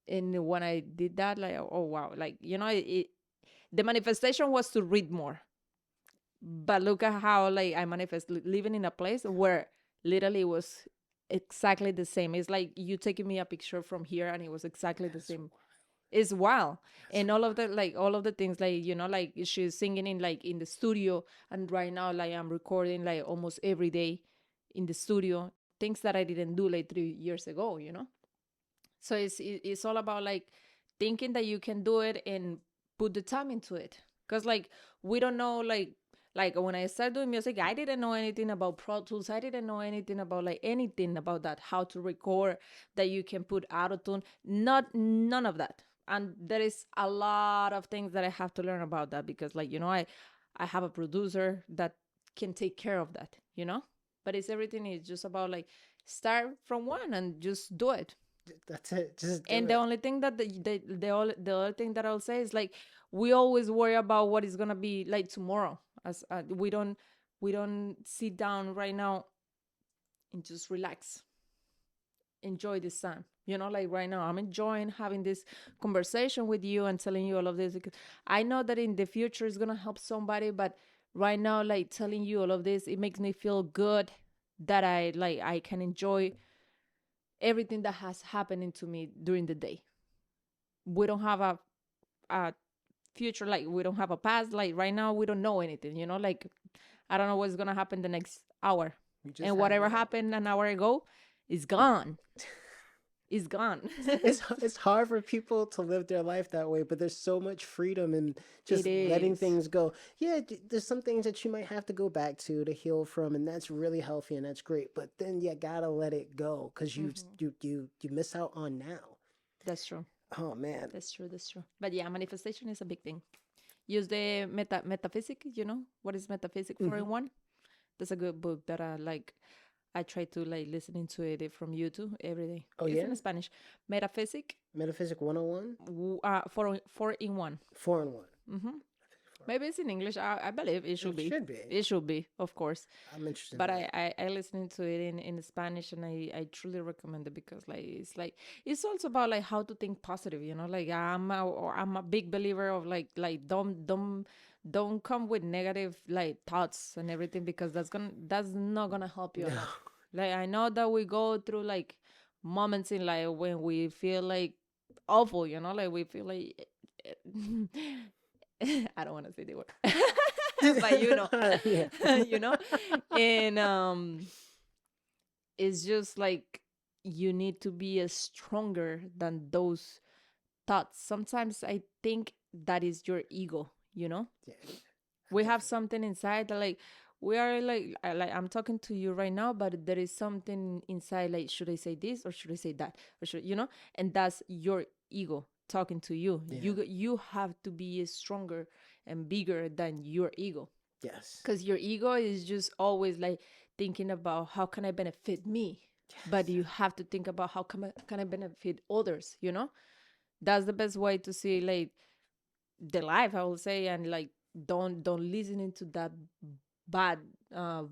And when I did that, like, oh wow, like the manifestation was to read more. But look at how like I manifest living in a place where literally it was exactly the same. It's like you taking me a picture from here and it was exactly the That's same. It's wild. that's And all of the things like like she's singing in like in the studio, and right now like I'm recording like almost every day in the studio, things that I didn't do like 3 years ago. So it's all about like thinking that you can do it and put the time into it. Because like we don't know like when I started doing music, I didn't know anything about Pro Tools. I didn't know anything about like anything about that, how to record, that you can put autotune, not none of that. And there is a lot of things that I have to learn about that because like I have a producer that can take care of that. But it's everything is just about like start from one and just do it. that's it. Just do And the it. only thing that the other thing that I'll say is like we always worry about what is gonna be like tomorrow. As we don't. we don't sit down right now and just relax, enjoy the sun. You know, like right now, I'm enjoying having this conversation with you and telling you all of this because I know that in the future it's gonna help somebody. But right now, like telling you all of this, it makes me feel good that I can enjoy everything that has happening to me during the day. We don't have a future, like we don't have a past. Like right now, we don't know anything. You know, like I don't know what's gonna happen the next hour, We just and have whatever now. happened an hour ago is gone. Is gone. It's hard for people to live their life that way, but there's so much freedom in just It letting is. things go. Yeah, there's some things that you might have to go back to heal from, and that's really healthy and that's great. But then you gotta let it go because you miss out on now. That's true. Oh man. That's true. That's true. But yeah, manifestation is a big thing. Use the metaphysic. You know what is metaphysic 4-in-1? That's a good book that I like. I try to like listening to it from YouTube every day. Oh It's yeah, in Spanish. Metaphysic, Metaphysic 101, 4-in-1. 4-in-1. Mm-hmm. Maybe it's in English. I believe it should It be. should be. It should be, of course. I'm interested But in that. I listening to it in Spanish, and I truly recommend it because like it's also about like how to think positive. You know, like I'm a big believer of like don't come with negative like thoughts and everything because that's not gonna help you a No. lot. Like I know that we go through like moments in life when we feel like awful. You know, like we feel like I don't want to say the word, but you know, Yeah. you know, and it's just like you need to be stronger than those thoughts. Sometimes I think that is your ego. You know, Yeah. we have something inside that like we are like I'm talking to you right now, but there is something inside like should I say this or should I say that or should you know, and that's your ego talking to you. Yeah. You have to be stronger and bigger than your ego Yes. because your ego is just always like thinking about how can I benefit me, but you have to think about how can I benefit others. You know, that's the best way to see like the life, I will say, and like don't listen into that bad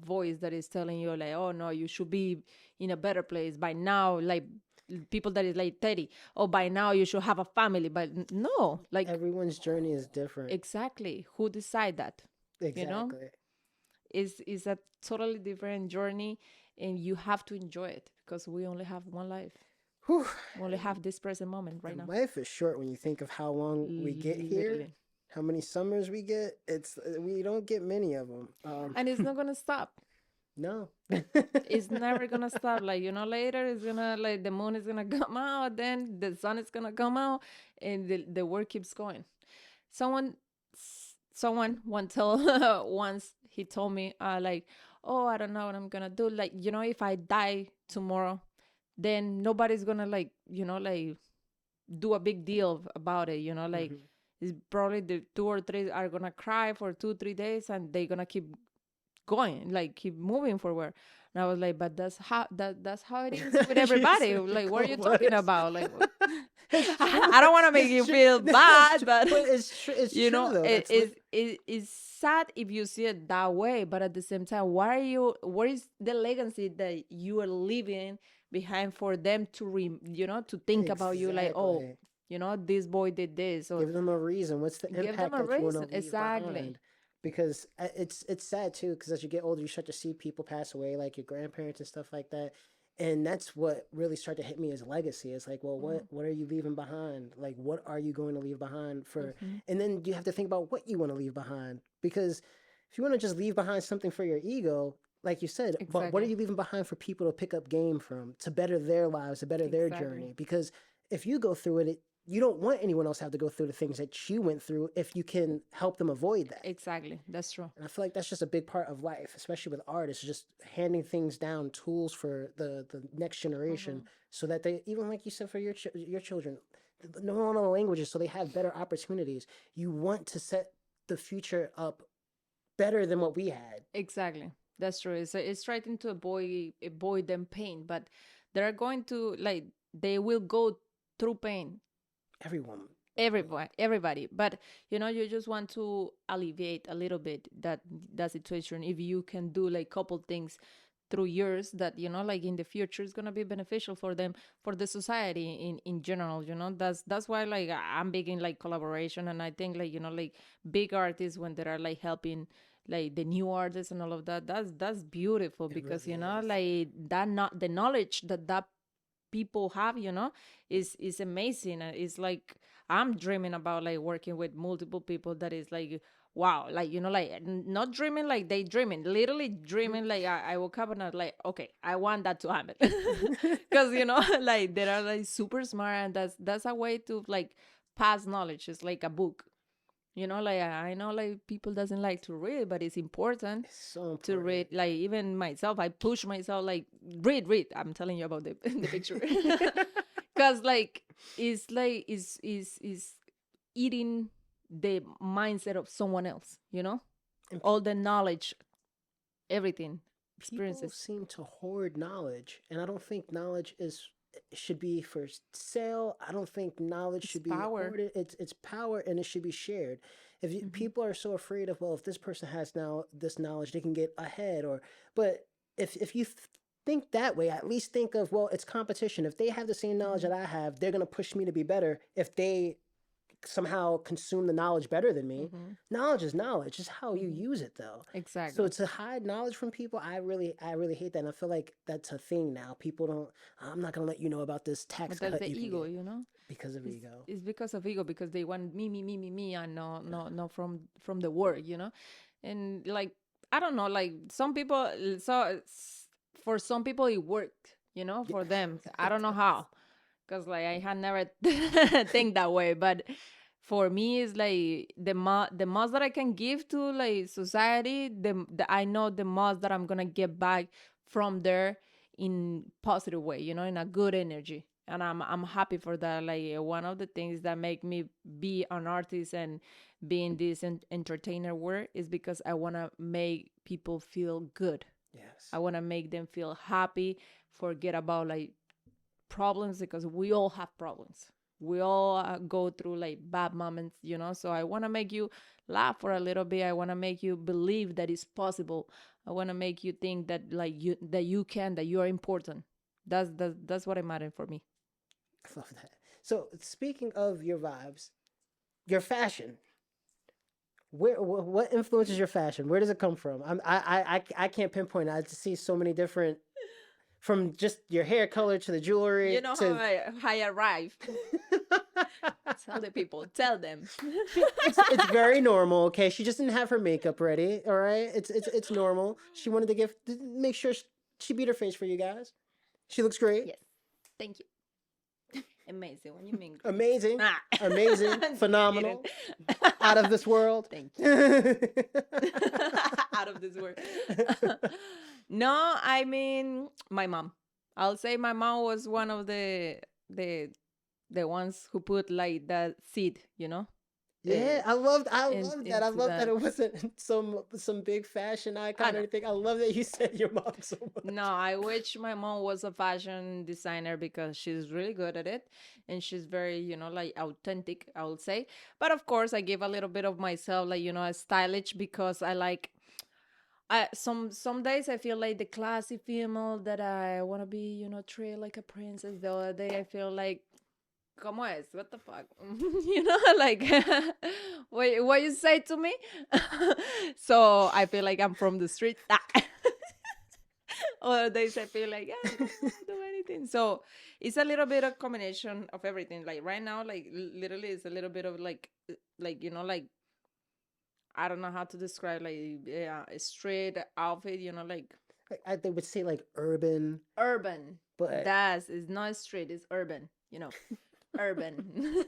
voice that is telling you like, oh no, you should be in a better place by now, like people that is like 30, oh by now you should have a family, but no, like Everyone's journey is different. exactly, who decide that? You know, Exactly. is a totally different journey, and you have to enjoy it because we only have one life. Whew. We only have this present moment right And now. life is short when you think of how long we get here, Literally. how many summers we get. It's we don't get many of them. And it's not gonna stop. No. It's never gonna stop. Like, you know, later it's gonna like the moon is gonna come out, then the sun is gonna come out, and the work keeps going. Someone someone once he told me like, oh, I don't know what I'm gonna do. Like, you know, if I die tomorrow, then nobody's gonna like, you know, like do a big deal about it, you know, like Mhm. it's probably the 2 or 3 are gonna cry for 2 3 days and they're gonna keep going, like keep moving forward. And I was like, but that's how it is with You everybody. Like, what are you cynical talking was. about? Like, It's true. I don't want to make It's you true. feel No, bad, but it's true. It's you true know, though. That's it's sad if you see it that way. But at the same time, where is the legacy that you are leaving behind for them to you know, to think about you like, oh, exactly. you know, this boy did this, or Give them a reason. What's the give them impact a that you want to reason. leave Exactly. behind? Because it's sad too. Because as you get older, you start to see people pass away, like your grandparents and stuff like that. And that's what really started to hit me as legacy. It's like, well, what are you leaving behind? Like, what are you going to leave behind for? Mm-hmm. And then you have to think about what you want to leave behind. Because if you want to just leave behind something for your ego, like you said, but what are Exactly. you leaving behind for people to pick up game from, to better their lives, to better their Exactly. journey? Because if you go through it, you don't want anyone else to have to go through the things that you went through if you can help them avoid that. Exactly. That's true. And I feel like that's just a big part of life, especially with artists, just handing things down, tools for the next generation, so that they, even like you said, for your children, no other languages, so they have better opportunities. You want to set the future up better than what we had. Exactly. That's true. It's trying to avoid them pain, but they're going to like they will go through pain. Everyone. everybody. But you just want to alleviate a little bit that situation. If you can do like couple things through years that like in the future is gonna be beneficial for them, for the society in general. That's why like I'm big in like collaboration, and I think like like big artists when they are like helping like the new artists and all of that, that's beautiful, It because really is. like that, not the knowledge that people have, is amazing. It's like I'm dreaming about like working with multiple people that is like wow, like like not dreaming like they dreaming, literally dreaming. Like I woke up and I was like, okay, I want that to happen. Because like they are like super smart, and that's a way to like pass knowledge. It's like a book. Like I know like people doesn't like to read, but it's important It's so to read. important. Like even myself, I push myself like read. I'm telling you about the picture. Because like it's like is eating the mindset of someone else, And all the knowledge, everything, people experiences. seem to hoard knowledge, and I don't think knowledge is should be for sale. I don't think knowledge It's should be power. hoarded. It's power, and it should be shared. If you, Hmm. people are so afraid of, well, if this person has now this knowledge, they can get ahead, or but if you think that way, at least think of, well, it's competition. If they have the same knowledge Hmm. that I have, they're gonna push me to be better. If they somehow consume the knowledge better than me. Hmm. Knowledge is knowledge. Just how you Hmm. use it though. So Exactly. to hide knowledge from people, I really hate that. And I feel like that's a thing now. People don't. I'm not gonna let you know about this tax But that's cut the you can ego, get because of it's ego. it's because of ego, because they want me, and no from the work, and like I don't know, like some people, for some people it worked, Yeah, for them. I it don't know does. how, because like I had never think that way. But for me it's like the most that I can give to like society, the I know the most that I'm gonna get back from there in positive way, in a good energy. And I'm happy for that. Like one of the things that make me be an artist and be in this entertainer world is because I want to make people feel good. I Yes. want to make them feel happy, forget about like problems, because we all have problems. We all go through like bad moments, So I want to make you laugh for a little bit. I want to make you believe that it's possible. I want to make you think that like you can, that you are important. That's what it matters for me. I love that. So speaking of your vibes, your fashion. What influences your fashion? Where does it come from? I can't pinpoint it. I just see so many different, from just your hair color to the You jewelry know how to I arrived. Tell the people. Tell them. it's very normal. Okay, she just didn't have her makeup ready. All right, it's normal. She wanted to make sure she beat her face for you guys. She looks great, Yes. Thank you. Amazing. When you mean great. amazing, Ah. amazing, Just kidding. phenomenal, out of this world. Thank you. Out of this world. No, I mean my mom. I'll say my mom was one of the the ones who put like that seed, uh, Yeah, I loved that. I into love that that. it wasn't some big fashion I icon or know. anything. I love that you said your mom so No, much. I wish my mom was a fashion designer, because she's really good at it, and she's very, like authentic, I would say. But of course, I give a little bit of myself, like, a stylish, because I like some days I feel like the classy female that I want to be, treated like a princess. The other day I feel like, ¿cómo es? What the fuck? Like, what you say to me? So I feel like I'm from the street. Other days I feel like I don't want to do anything. So it's a little bit of combination of everything. Like right now, like literally, it's a little bit of like like I don't know how to describe like a straight outfit. Like They would say like urban, urban. but That's it's not street. It's urban. Urban.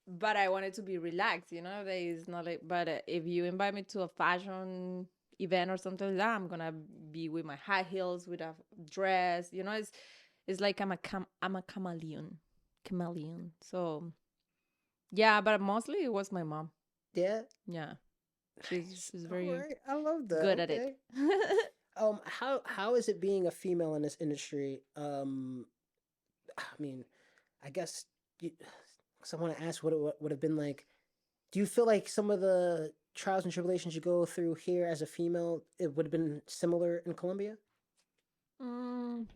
But I want it to be relaxed. Like, it's not like. But if you invite me to a fashion event or something like that, I'm gonna be with my high heels, with a dress. It's like I'm a chameleon, chameleon. So yeah, but mostly it was my mom. yeah. Yeah, Nice. she's All very right, I love that. good at it. Okay. How is it being a female in this industry? I mean, I guess you, So I want to ask what it would have been like. Do you feel like some of the trials and tribulations you go through here as a female, it would have been similar in Colombia? Mm,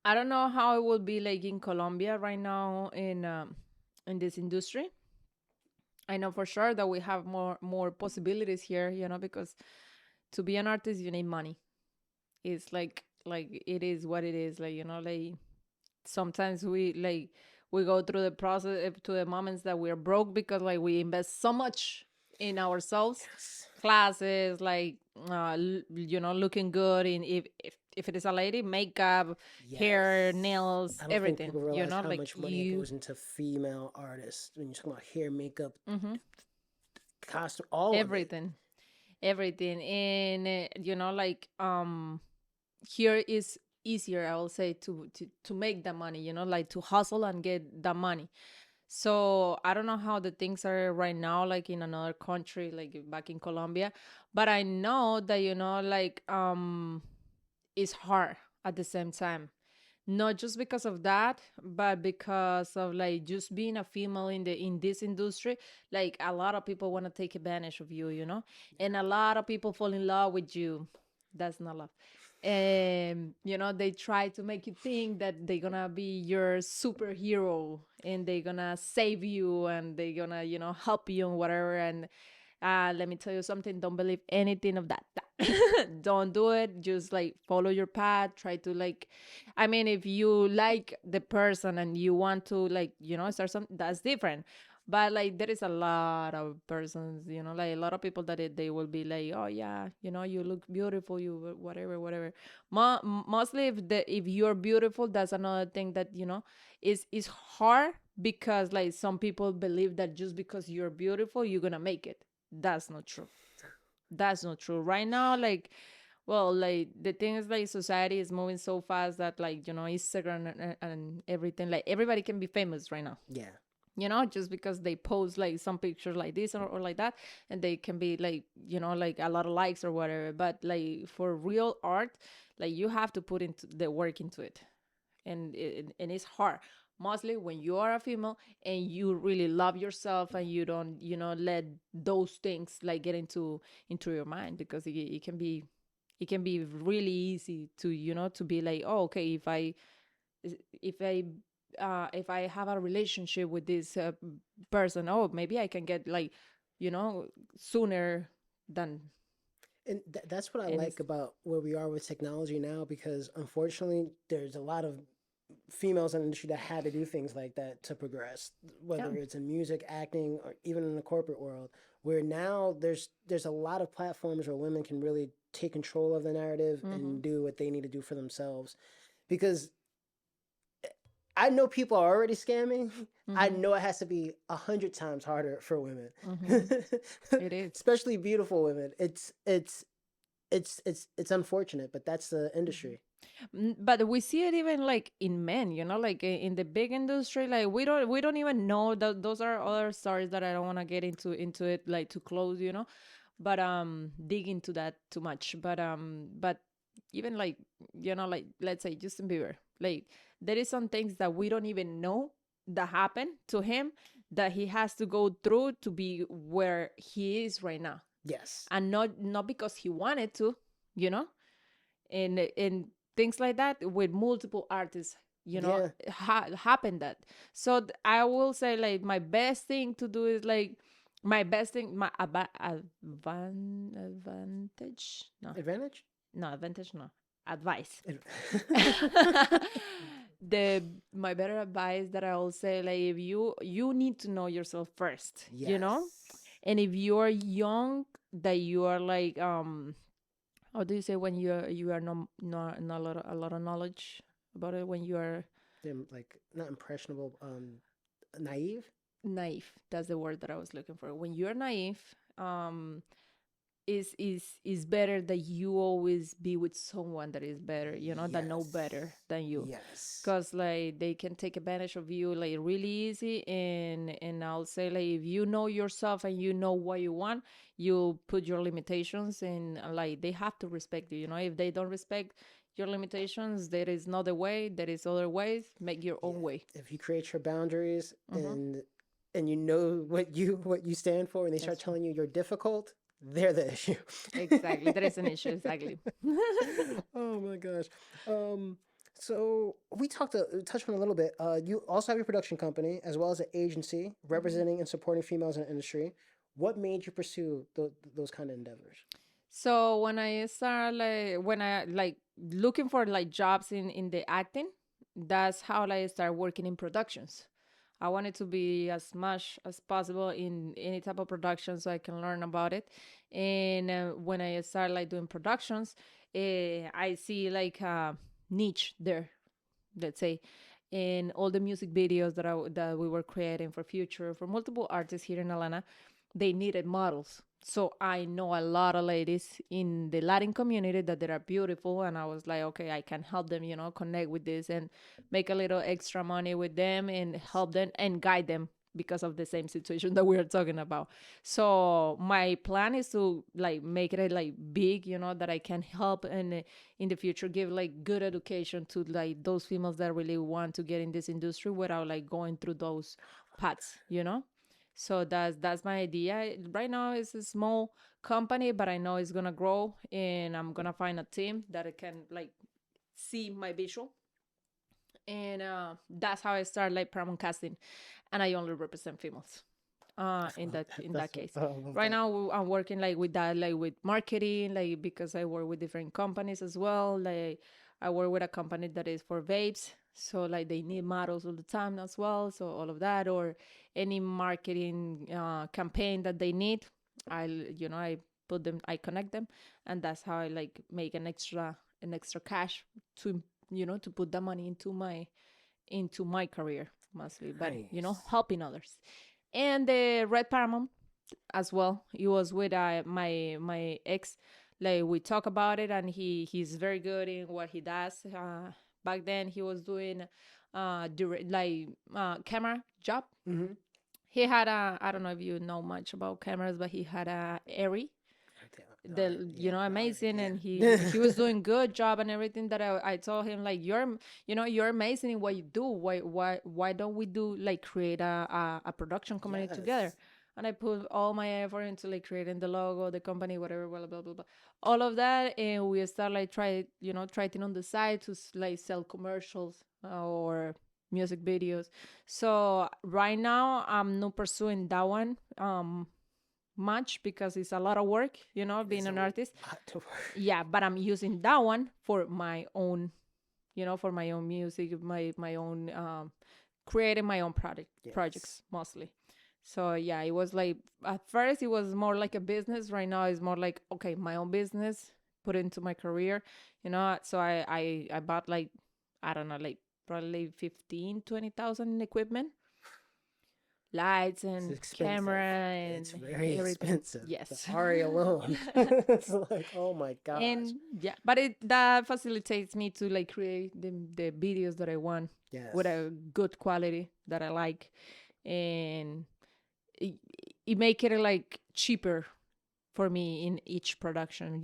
I don't know how it will be like in Colombia right now in this industry. I know for sure that we have more possibilities here, because to be an artist you need money. It's like it is what it is. Like like sometimes we go through the process to the moments that we're broke because like we invest so much in ourselves, Yes. classes, like looking good in if it is a lady, makeup, hair, Yes. nails, I don't think everything. people realize how Like much money you. goes into female artists when you talk about hair, makeup, Mhm. costume, all of it. Everything, and like here is easier, I will say, to make the money, like to hustle and get the money. So I don't know how the things are right now, like in another country, like back in Colombia, but I know that like it's hard at the same time, not just because of that, but because of like just being a female in this industry. Like a lot of people want to take advantage of you, and a lot of people fall in love with you. That's not love. And they try to make you think that they're gonna be your superhero and they're gonna save you and they're gonna help you and whatever. And let me tell you something, don't believe anything of that. Don't do it. Just like follow your path. Try to like, I mean, if you like the person and you want to like, start something, that's different. But like there is a lot of persons, like a lot of people that they will be like, oh yeah, you look beautiful, you whatever. Mostly if you're beautiful, that's another thing that is hard, because like some people believe that just because you're beautiful, you're gonna make it. That's not true. That's not true. Right now, like, well, like the thing is like society is moving so fast that like, Instagram and everything, like everybody can be famous right now. Yeah. Just because they post like some pictures like this or like that, and they can be like, like a lot of likes or whatever. But like for real art, like you have to put into the work into it, and it's hard, mostly when you are a female and you really love yourself and you don't let those things like get into your mind, because it can be really easy to to be like, oh, okay, if I if I have a relationship with this person, oh, maybe I can get like sooner than. And that's what I And it's. like about where we are with technology now, because unfortunately, there's a lot of females in the industry that had to do things like that to progress, Yeah. whether it's in music, acting, or even in the corporate world, where now there's a lot of platforms where women can really take control of the narrative Mm-hmm. and do what they need to do for themselves. Because I know people are already scamming. I Mm-hmm. know it has to be 100 times harder for women, Mm-hmm. It is. especially beautiful women. It's unfortunate, but that's the Mhm. industry. But we see it even like in men, like in the big industry. Like we don't even know that those are other stories that I don't want to get into it like too close, but dig into that too much. But even like like let's say Justin Bieber, like there is some things that we don't even know that happened to him, that he has to go through to be where he is right now, Yes. and not because he wanted to, you know and things like that with multiple artists, Yeah. happen that. So I will say like my best thing to do is like my best thing, my advantage, no, Advantage? advantage, no, advice. Ad- The my better advice that I will say, like, if you need to know yourself first, yes. and if you are young, that you are like how do you say when you are not a lot of knowledge about it, when you are They're like not impressionable, naive. naive? That's the word that I was looking for. When you're naive, is better that you always be with someone that is better, that know better Yes. than you, Yes. because like they can take advantage of you like really easy. And I'll say, like, if you know yourself and you know what you want, you put your limitations, and like they have to respect you. If they don't respect your limitations. There is not a way. There is other ways. Make your Yeah. own way. If you create your boundaries Mm-hmm. and you know what you stand for, and they start That's right. telling you you're difficult, they're the issue. Exactly. There is an issue. Exactly. Oh my gosh. Um, so we touched on a little bit. You also have your production company as well as an agency Mhm. representing and supporting females in the industry. What made you pursue those kind of endeavors? So when I start like when I like looking for like jobs in the acting, that's how I start working in productions. I wanted to be as much as possible in any type of production so I can learn about it. And when I start like doing productions, I see like a niche there, let's say, in all the music videos that we were creating for Future for multiple artists here in Atlanta. They needed models. So I know a lot of ladies in the Latin community that they are beautiful, and I was like, okay, I can help them, connect with this and make a little extra money with them and help them and guide them because of the same situation that we are talking about. So my plan is to like make it like big, that I can help and in the future give like good education to like those females that really want to get in this industry without like going through those paths. So that's my idea. Right now it's a small company, but I know it's gonna grow, and I'm gonna find a team that I can like see my visual, and that's how I start like Paramount Casting, and I only represent females. I In love that that. in that case, I love right that. now I'm working like with that, like with marketing, like because I work with different companies as well. Like I work with a company that is for vapes, so like they need models all the time as well. So all of that, or any marketing campaign that they need, I put them, I connect them, and that's how I like make an extra cash to to put the money into my career mostly, but Nice. helping others. And the Red Paramount as well. It was with my ex. Like we talk about it, and he's very good in what he does. Back then, he was doing camera job. Mm-hmm. He had a, I don't know if you know much about cameras, but he had a Airy, Yeah, the art, amazing, and he yeah. he was doing good job and everything. That I told him like, you're amazing in what you do. Why don't we do like create a production company together? Yes. And I put all my effort into like creating the logo, the company, whatever, blah blah blah blah, all of that, and we start like try it on the side to like sell commercials or music videos. So right now I'm not pursuing that one much because it's a lot of work, It being is a an artist. lot to work. Yeah, but I'm using that one for my own, for my own music, my own creating my own Yes. projects mostly. So yeah, it was like at first it was more like a business. Right now it's more like, okay, my own business, put into my career, So I bought like, I don't know, like probably 15-20,000 in equipment, lights It's and expensive. camera It's and very everything. expensive. The Yes. Ari alone. It's like, oh my gosh. And yeah, but it that facilitates me to like create the videos that I want with Yes. a good quality that I like, and it, it make it like cheaper for me in each production.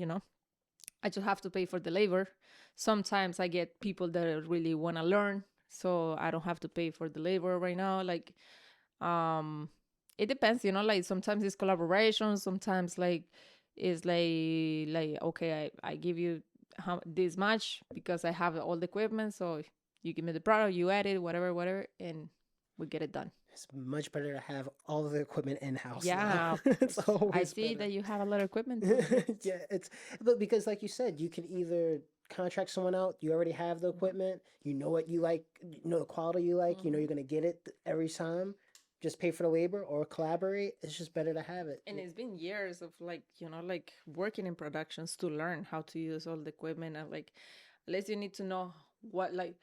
I just have to pay for the labor. Sometimes I get people that really want to learn, so I don't have to pay for the labor right now. Like, um, it depends, like sometimes it's collaboration, sometimes like it's like okay, I give you this much because I have all the equipment, so you give me the product, you edit, whatever, and we get it done. It's much better to have all of the equipment in house now. Yeah, It's I always see better. that you have a lot of equipment too. Yeah, it's but because like you said, you can either contract someone out, you already have the equipment, you know what you like, you know the quality you like, you know Hmm. you're gonna get it every time. Just pay for the labor or collaborate. It's just better to have it. And it's been years of like, like working in productions to learn how to use all the equipment, and like at least you need to know what it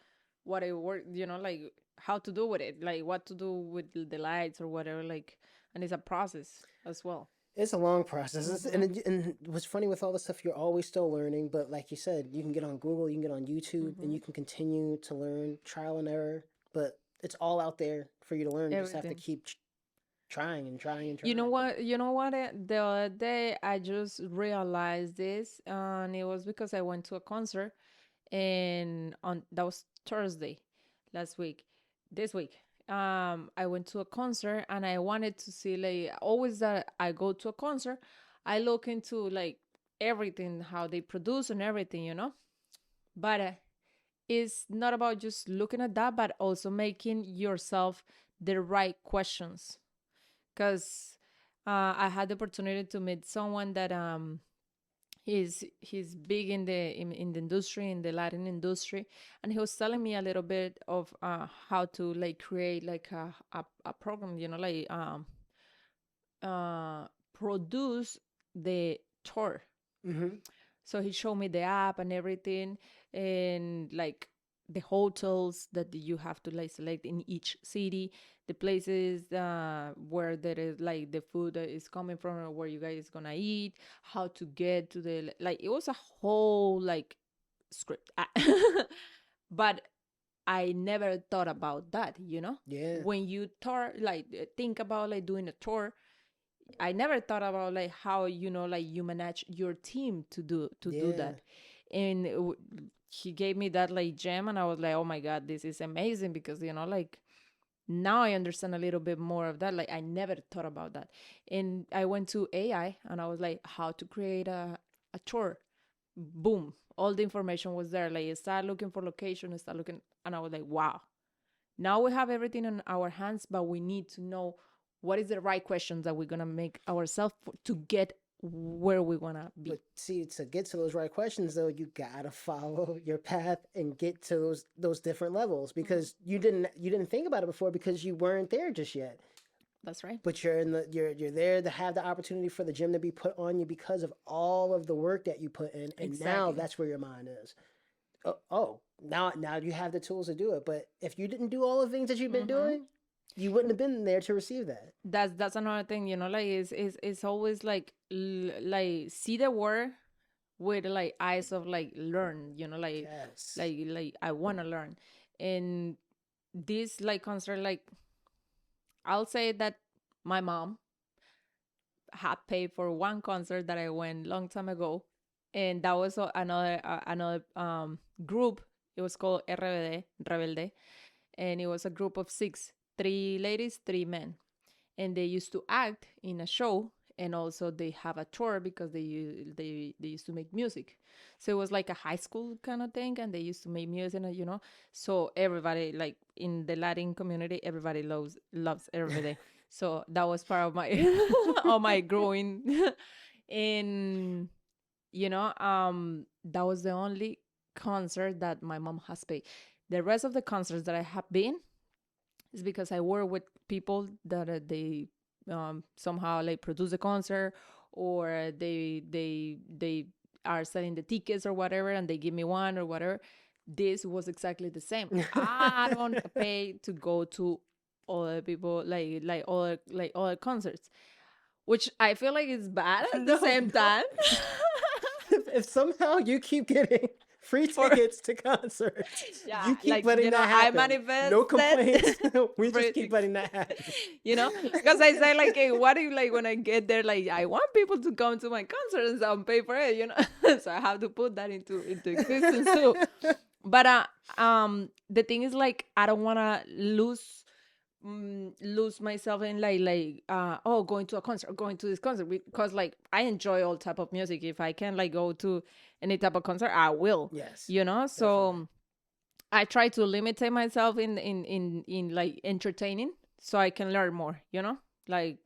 work, like how to do with it, like what to do with the lights or whatever, like, and it's a process as well. It's a long process. Hmm. And what's funny with all this stuff, you're always still learning. But like you said, you can get on Google, you can get on YouTube, and Hmm. you can continue to learn, trial and error. But it's all out there for you to learn. You just have to Everything. keep trying and trying and You know trying. what? You know what? The other day I just realized this, and it was because I went to a concert, and on that was Thursday last week. This week, I went to a concert, and I wanted to see, like, always that I go to a concert, I look into like everything, how they produce and everything, but it's not about just looking at that, but also making yourself the right questions. Because I had the opportunity to meet someone that he's big in the industry, in the Latin industry, and he was telling me a little bit of how to like create like a program, like produce the tour. Mm-hmm. So he showed me the app and everything, and like the hotels that you have to like select in each city, the places where there is like the food that is coming from, or where you guys gonna eat, how to get to the, like, it was a whole like script. But I never thought about that, Yeah. when you tour, like think about like doing a tour. I never thought about like how, like you manage your team to do Yeah. that. And he gave me that like gem, and I was like, oh my God, this is amazing, because like now I understand a little bit more of that. Like I never thought about that. And I went to AI, and I was like, how to create a tour. Boom, all the information was there. Like I started looking for location, I started looking, and I was like, wow, now we have everything in our hands, but we need to know what is the right questions that we're gonna make ourselves to get where we wanna be. But see, to get to those right questions, though, you gotta follow your path and get to those different levels, because you didn't think about it before because you weren't there just yet. That's right. But you're there to have the opportunity for the gym to be put on you because of all of the work that you put in, and now Exactly. that's where your mind is. Now you have the tools to do it. But if you didn't do all the things that you've been doing, you wouldn't have been there to receive that. That's another thing, like it's always like like see the word with like eyes of like learn, like Yes. like I wanna learn. And this like concert, like I'll say that my mom had paid for one concert that I went long time ago, and that was another group. It was called RBD, Rebelde, and it was a group of six, three ladies, three men, and they used to act in a show, and also they have a tour because they used to make music. So it was like a high school kind of thing, and they used to make music, so everybody, like in the Latin community, everybody loves everybody. So that was part of my of my growing. And that was the only concert that my mom has paid. The rest of the concerts that I have been is because I work with people that they somehow like produce a concert, or they are selling the tickets or whatever, and they give me one or whatever. This was exactly the same. I don't pay to go to other people like other concerts, which I feel like is bad at the same time. If somehow you keep getting free tickets to concerts, Yeah, you keep like, letting that I happen. manifest No complaints. We free just keep letting that happen. because I say like, hey, what if like when I get there, like I want people to come to my concert and I'll pay for it, so I have to put that into existence too. But the thing is, like, I don't want to lose myself in going to a concert, going to this concert, because like I enjoy all type of music. If I can like go to any type of concert, I will. Yes, So definitely. I try to limit myself in like entertaining, so I can learn more, like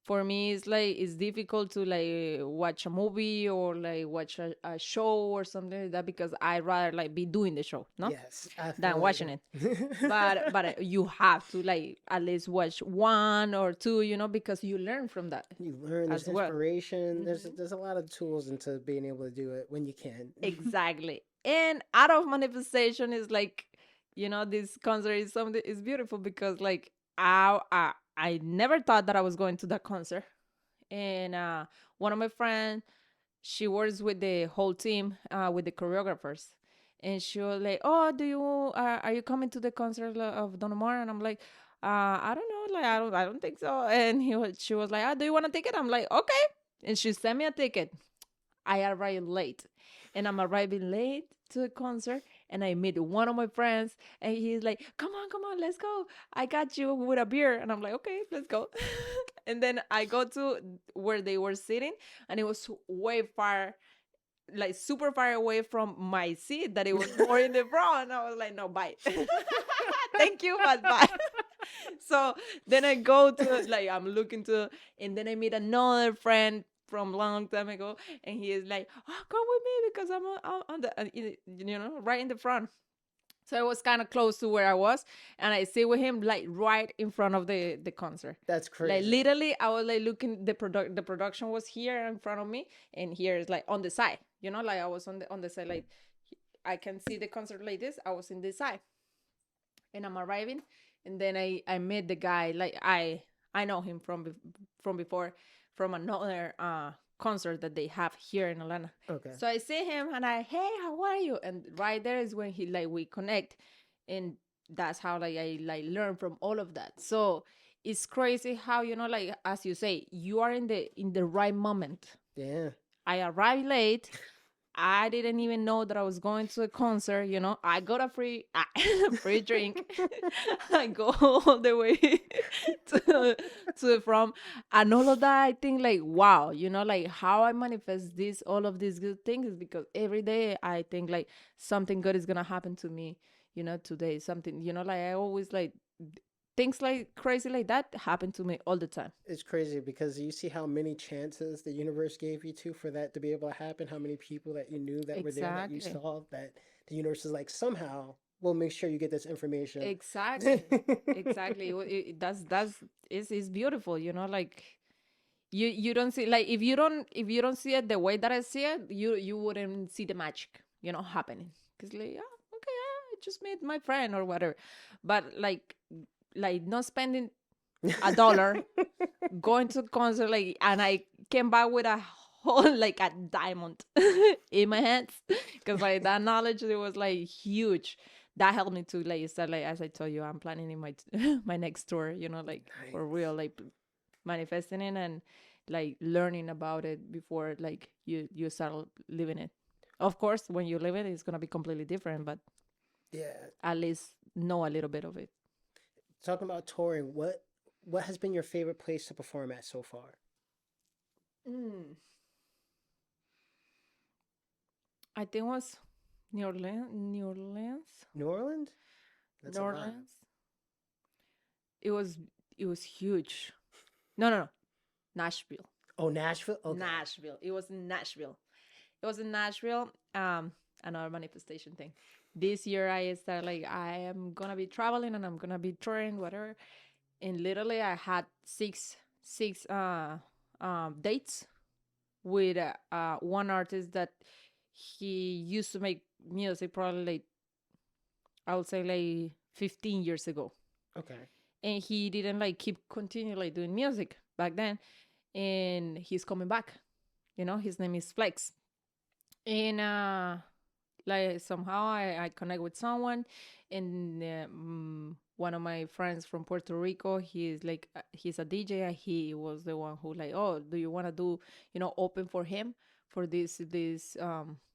for me it's difficult to like watch a movie or like watch a show or something like that, because I rather like be doing the show, no, Yes, I than feel watching you. it. But you have to like at least watch one or two, because you learn from that You learn, there's as well. inspiration. There's a lot of tools into being able to do it when you can. Exactly. And out of manifestation is like, this concert is something is beautiful, because like I never thought that I was going to that concert. And one of my friends, she works with the whole team, with the choreographers. And she was like, "Oh, are you coming to the concert of Don Omar?" And I'm like, "I don't know, like I don't think so." And she was like, "Do you want a ticket?" I'm like, "Okay." And she sent me a ticket. I arrived late, and I'm arriving late to the concert, and I meet one of my friends, and he's like, come on, let's go. I got you with a beer. And I'm like, okay, let's go. And then I go to where they were sitting, and it was way far, like super far away from my seat, that it was more in the front. And I was like, no, bye. Thank you, but bye. So then I go to, like, I'm looking to, and then I meet another friend from long time ago, and he is like, oh, come with me because I'm on the, right in the front. So I was kind of close to where I was, and I sit with him like right in front of the concert. That's Like crazy. literally, I was like looking. The production was here in front of me, and here is like on the side. Like I was on the side. Like I can see the concert like this. I was in this side, and I'm arriving, and then I met the guy. Like I know him from before, from another concert that they have here in Atlanta. Okay. So I see him, and hey, how are you? And right there is when he, like, we connect, and that's how, like, I like learn from all of that. So it's crazy how, like, as you say, you are in the right moment. Yeah. I arrived late. I didn't even know that I was going to a concert. I got a free free drink. I go all the way to the from, and all of that. I think, like, wow, like how I manifest all of these good things is because every day I think like something good is gonna happen to me. Today something. Like I always like things like crazy like that happen to me all the time. It's crazy because you see how many chances the universe gave you for that to be able to happen, how many people that you knew that were there that you Exactly. saw, that the universe is like, somehow we'll make sure you get this information. Exactly. Exactly. That's it's beautiful. Like you don't see, like, if you don't see it the way that I see it, you wouldn't see the magic happening, because like, okay, I just met my friend or whatever. But like not spending $1 going to concert, like, and I came back with a whole like a diamond in my hands, because like that knowledge, it was like huge. That helped me to like start, like, as I told you, I'm planning in my my next tour, like for real, like manifesting it and like learning about it before like you start living it. Of course, when you live it, it's gonna be completely different, but Yeah. at least know a little bit of it. Talking about touring, what has been your favorite place to perform at so far? Mm. I think it was New Orleans. New Orleans. New Orleans? That's New a lot. Orleans. It was huge. No. Nashville. Oh, Nashville? Okay. Nashville. It was in Nashville. It was in Nashville. Another manifestation thing. This year I started, like, I am gonna be traveling and I'm gonna be touring, whatever. And literally I had six dates with one artist that he used to make music probably like, I would say like 15 years ago. Okay. And he didn't like keep continue like doing music back then. And he's coming back. His name is Flex. And like somehow I connect with someone, and one of my friends from Puerto Rico, he's like he's a DJ, and he was the one who like, oh, do you want to do open for him for these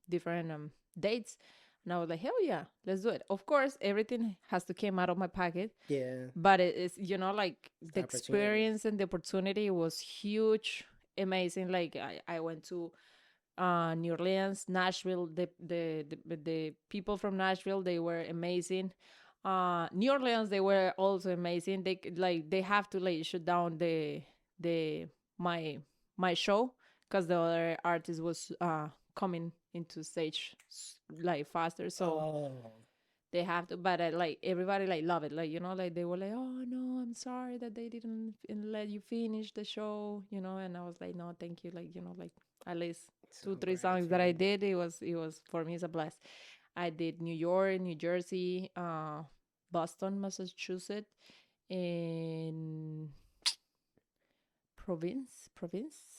different dates? And I was like, hell yeah, let's do it. Of course, everything has to come out of my pocket, Yeah. but it's like It's the the opportunity. experience and the opportunity was huge, amazing. Like I went to New Orleans, Nashville. The people from Nashville, they were amazing. New Orleans, they were also amazing. They have to like shut down the my show because the other artist was coming into stage like faster, so Oh. they have to. But like everybody like love it, like like they were like, oh no, I'm sorry that they didn't let you finish the show, and I was like, no, thank you, like like at least Some 2-3 songs that I gratitude. did, it was for me, it's a blast. I did New York, New Jersey, Boston, Massachusetts, and province Oh,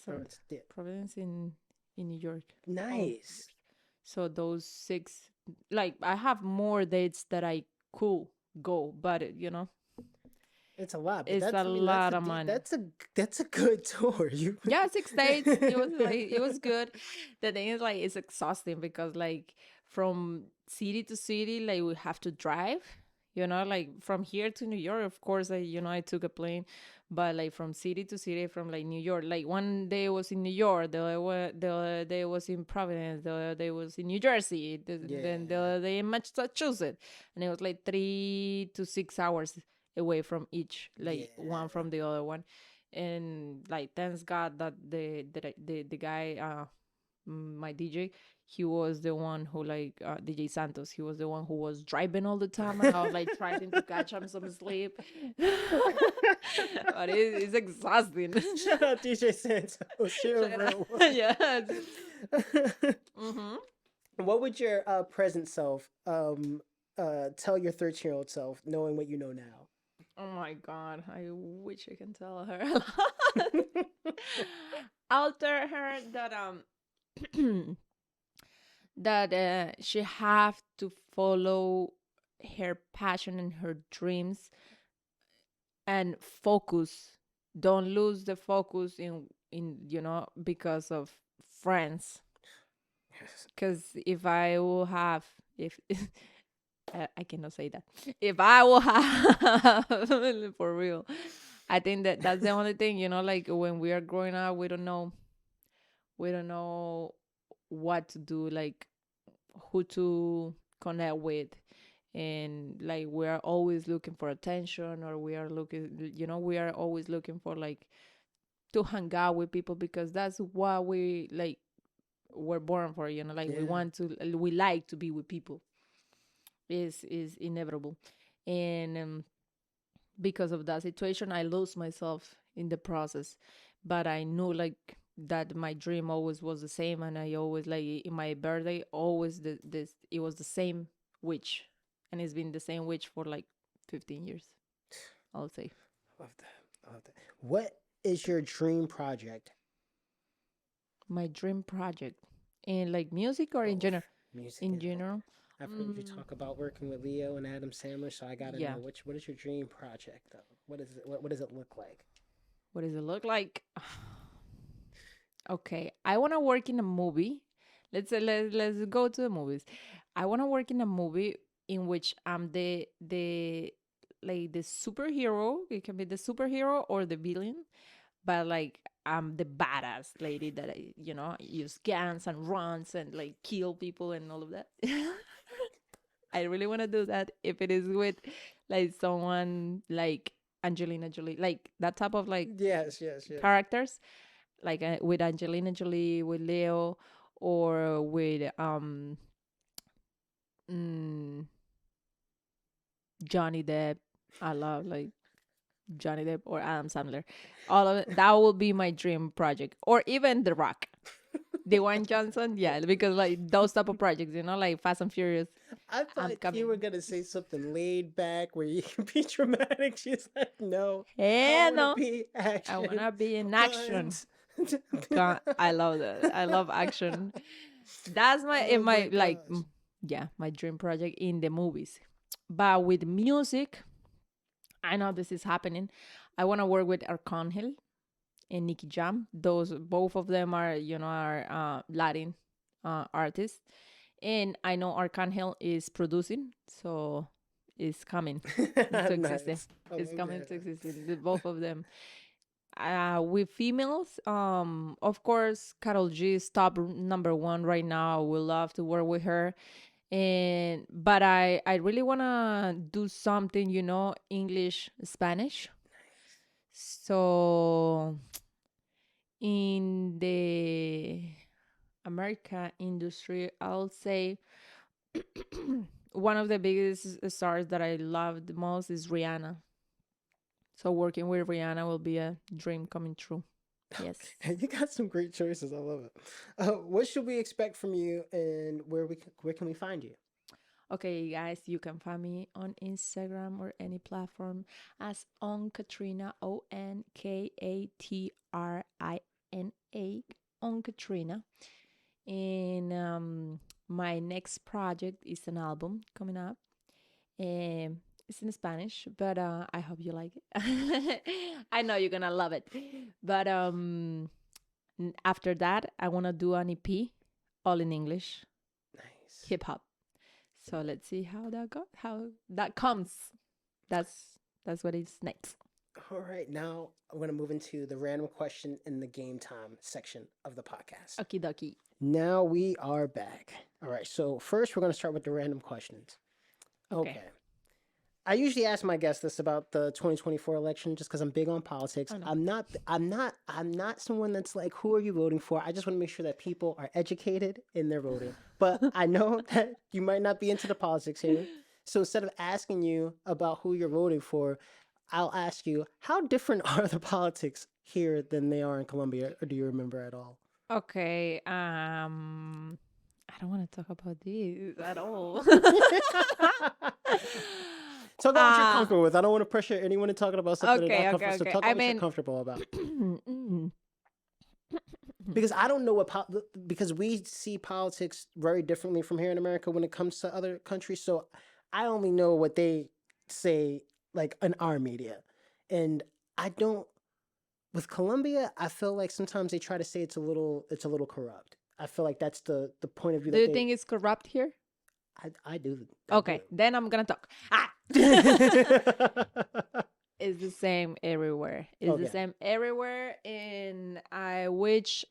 sorry, it's yeah. province in New York. Nice. So those 6, like, I have more dates that I could go, but It's a lot, but it's that's, a I mean, lot of money. that's a good tour. You Yeah, 6 dates. It was good. The thing is, like, it's exhausting because like from city to city, like we have to drive, like from here to New York. Of course, I took a plane, but like from city to city, from like New York, like one day was in New York, the other day was in Providence, the other day was in New Jersey, then the Yeah. other day in Massachusetts, and it was like 3 to 6 hours away from each, like one Yeah. from the other one. And like thanks God that the guy, my DJ, he was the one who like, DJ Santos, he was the one who was driving all the time, and I was like trying to catch him some sleep. But it's exhausting. Shout out DJ Santos. You're a real one. Yeah. Hmm. What would your present self tell your 13-year-old self, knowing what you know now? Oh my God, I wish I can tell her a lot. I'll tell her that that she have to follow her passion and her dreams, and focus. Don't lose the focus in because of friends. Yes. Because if I will have, if I cannot say that, if I will have for real, I think that that's the only thing, like when we are growing up, we don't know what to do, like who to connect with, and like we are always looking for attention, or we are always looking for like to hang out with people, because that's what we like were born for, like Yeah. we like to be with people. Is inevitable. And because of that situation, I lost myself in the process, but I knew like that my dream always was the same, and I always like in my birthday always this it was the same witch, and it's been the same witch for like 15 years, I'll say. Love that. Love that. What is your dream project? My dream project in like music or in Both general? music In and film. general. I've heard you Mm, talk about working with Leo and Adam Sandler, so I gotta yeah. know what is your dream project though? What is it? What does it look like? What does it look like? Okay, I want to work in a movie. Let's go to the movies. I want to work in a movie in which I'm the like the superhero. It can be the superhero or the villain, but like I'm the badass lady that use guns and runs and like kill people and all of that. I really want to do that if it is with like someone like Angelina Jolie, like that type of like Yes, yes, yes. characters, like with Angelina Jolie, with Leo, or with mm, Johnny Depp. I love like Johnny Depp or Adam Sandler. All of it. That will be my dream project, or even The Rock, Dwayne Johnson. Yeah, because like those type of projects, like Fast and Furious. I I'm thought you were coming. gonna say something laid back where you can be dramatic. She's like, no, I Hey, want to no, be I action, wanna be in action. guns. I love that. I love action. That's my in Oh my my like gosh. yeah, my dream project in the movies. But with music, I know this is happening. I want to work with Arcangel and Nicky Jam. Those both of them are Latin artists, and I know Arcangel is producing, so it's coming into existence. Nice. I It's love coming that. to existence. Both of them. With females, of course, Carol G is top number one right now. I would love to work with her, and but I really wanna do something, English, Spanish. So in the America industry, I'll say one of the biggest stars that I love the most is Rihanna. So working with Rihanna will be a dream coming true. Yes. You got some great choices. I love it. What should we expect from you, and where can we find you? Okay, guys, you can find me on Instagram or any platform as on Katrina, OnKatrina, on Katrina. And my next project is an album coming up. It's in Spanish, but I hope you like it. I know you're gonna love it. But after that, I wanna do an EP, all in English, Nice. hip hop. So let's see how that comes. That's what is next. All right, now I'm going to move into the random question in the game time section of the podcast. Okie dokie. Now we are back. All right, so first we're going to start with the random questions. Okay. I usually ask my guests this about the 2024 election just because I'm big on politics. I know. I'm not someone that's like, who are you voting for? I just want to make sure that people are educated in their voting. But I know that you might not be into the politics here. So instead of asking you about who you're voting for, I'll ask you, how different are the politics here than they are in Colombia, or do you remember at all? Okay. I don't want to talk about this at all. Talk about what you're comfortable with. I don't want to pressure anyone to talking about something they're not comfortable. So talk about what you're comfortable about. Because I don't know because we see politics very differently from here in America when it comes to other countries. So I only know what they say like in our media. And I don't, with Colombia, I feel like sometimes they try to say it's a little corrupt. I feel like that's the point of view. Do you think it's corrupt here? I do. Okay, then I'm gonna talk. It's the same everywhere. It's the same everywhere, and I wish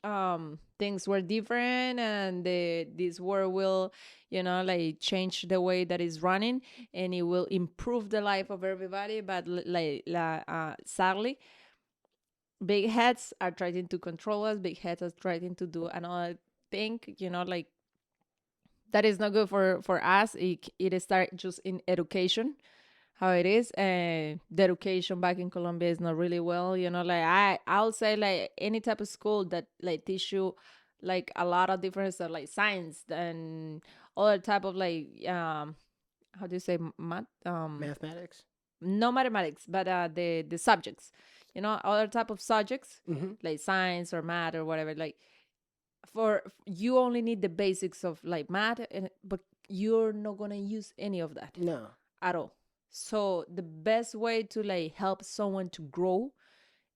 things were different, and this world will, like change the way that it's running, and it will improve the life of everybody. But sadly, big heads are trying to control us. Big heads are trying to do another thing. Like that is not good for us. It starts just in education. How it is, and the education back in Colombia is not really well. Like I'll say like any type of school that like teach you like a lot of different stuff like science and other type of like how do you say mathematics? No mathematics, but the subjects, other type of subjects like science or math or whatever. Like for you only need the basics of like math, but you're not gonna use any of that. No, at all. So the best way to like help someone to grow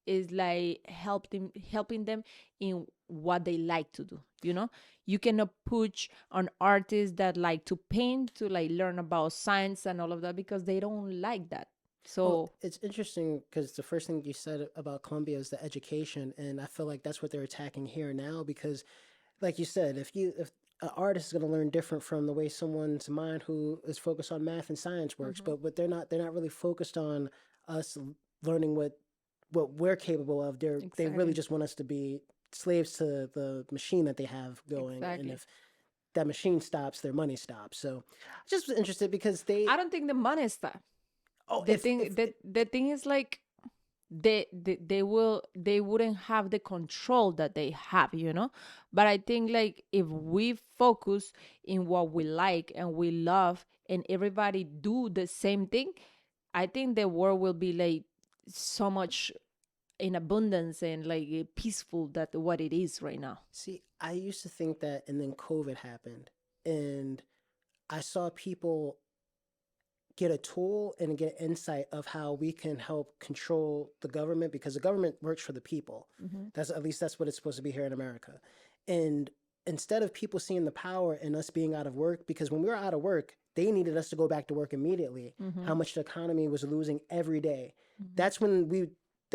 is like helping them in what they like to do. You cannot push on artists that like to paint to like learn about science and all of that because they don't like that. So it's interesting because the first thing you said about Colombia is the education, and I feel like that's what they're attacking here now because, like you said, if an artist is going to learn different from the way someone's mind who is focused on math and science works, but they're not really focused on us learning what we're capable of. They really just want us to be slaves to the machine that they have going. And if that machine stops, their money stops. So I just was interested because I don't think the money stops. Oh, the thing is like they wouldn't have the control that they have, but I think like if we focus in what we like and we love and everybody do the same thing, I think the world will be like so much in abundance and like peaceful that what it is right now. See, I used to think that, and then COVID happened and I saw people get a tool and get insight of how we can help control the government because the government works for the people. That's what it's supposed to be here in America. And instead of people seeing the power in us being out of work, because when we were out of work, they needed us to go back to work immediately. How much the economy was losing every day. That's when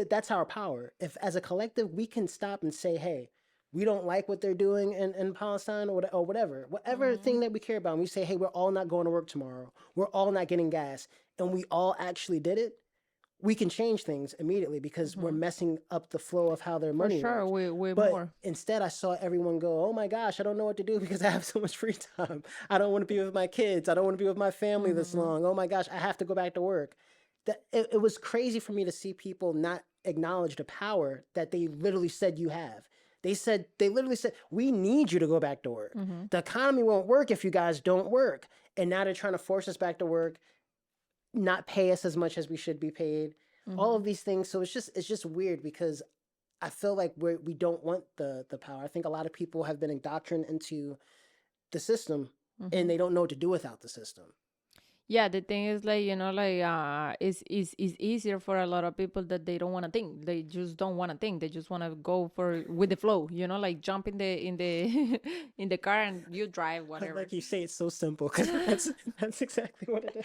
that's our power. If as a collective, we can stop and say, hey, we don't like what they're doing in Palestine or whatever thing that we care about. And we say, hey, we're all not going to work tomorrow. We're all not getting gas. And we all actually did it. We can change things immediately because we're messing up the flow of how their money works. But instead, I saw everyone go, oh my gosh, I don't know what to do because I have so much free time. I don't want to be with my kids. I don't want to be with my family this long. Oh my gosh, I have to go back to work. It was crazy for me to see people not acknowledge the power that they literally said you have. They literally said, we need you to go back to work. The economy won't work if you guys don't work. And now they're trying to force us back to work, not pay us as much as we should be paid, all of these things. So it's just weird because I feel like we don't want the power. I think a lot of people have been indoctrinated into the system and they don't know what to do without the system. Yeah, the thing is like, like it's easier for a lot of people that they don't want to think. They just don't want to think. They just want to go for with the flow, like jump in the in the car and you drive whatever. Like you say, it's so simple because that's exactly what it is.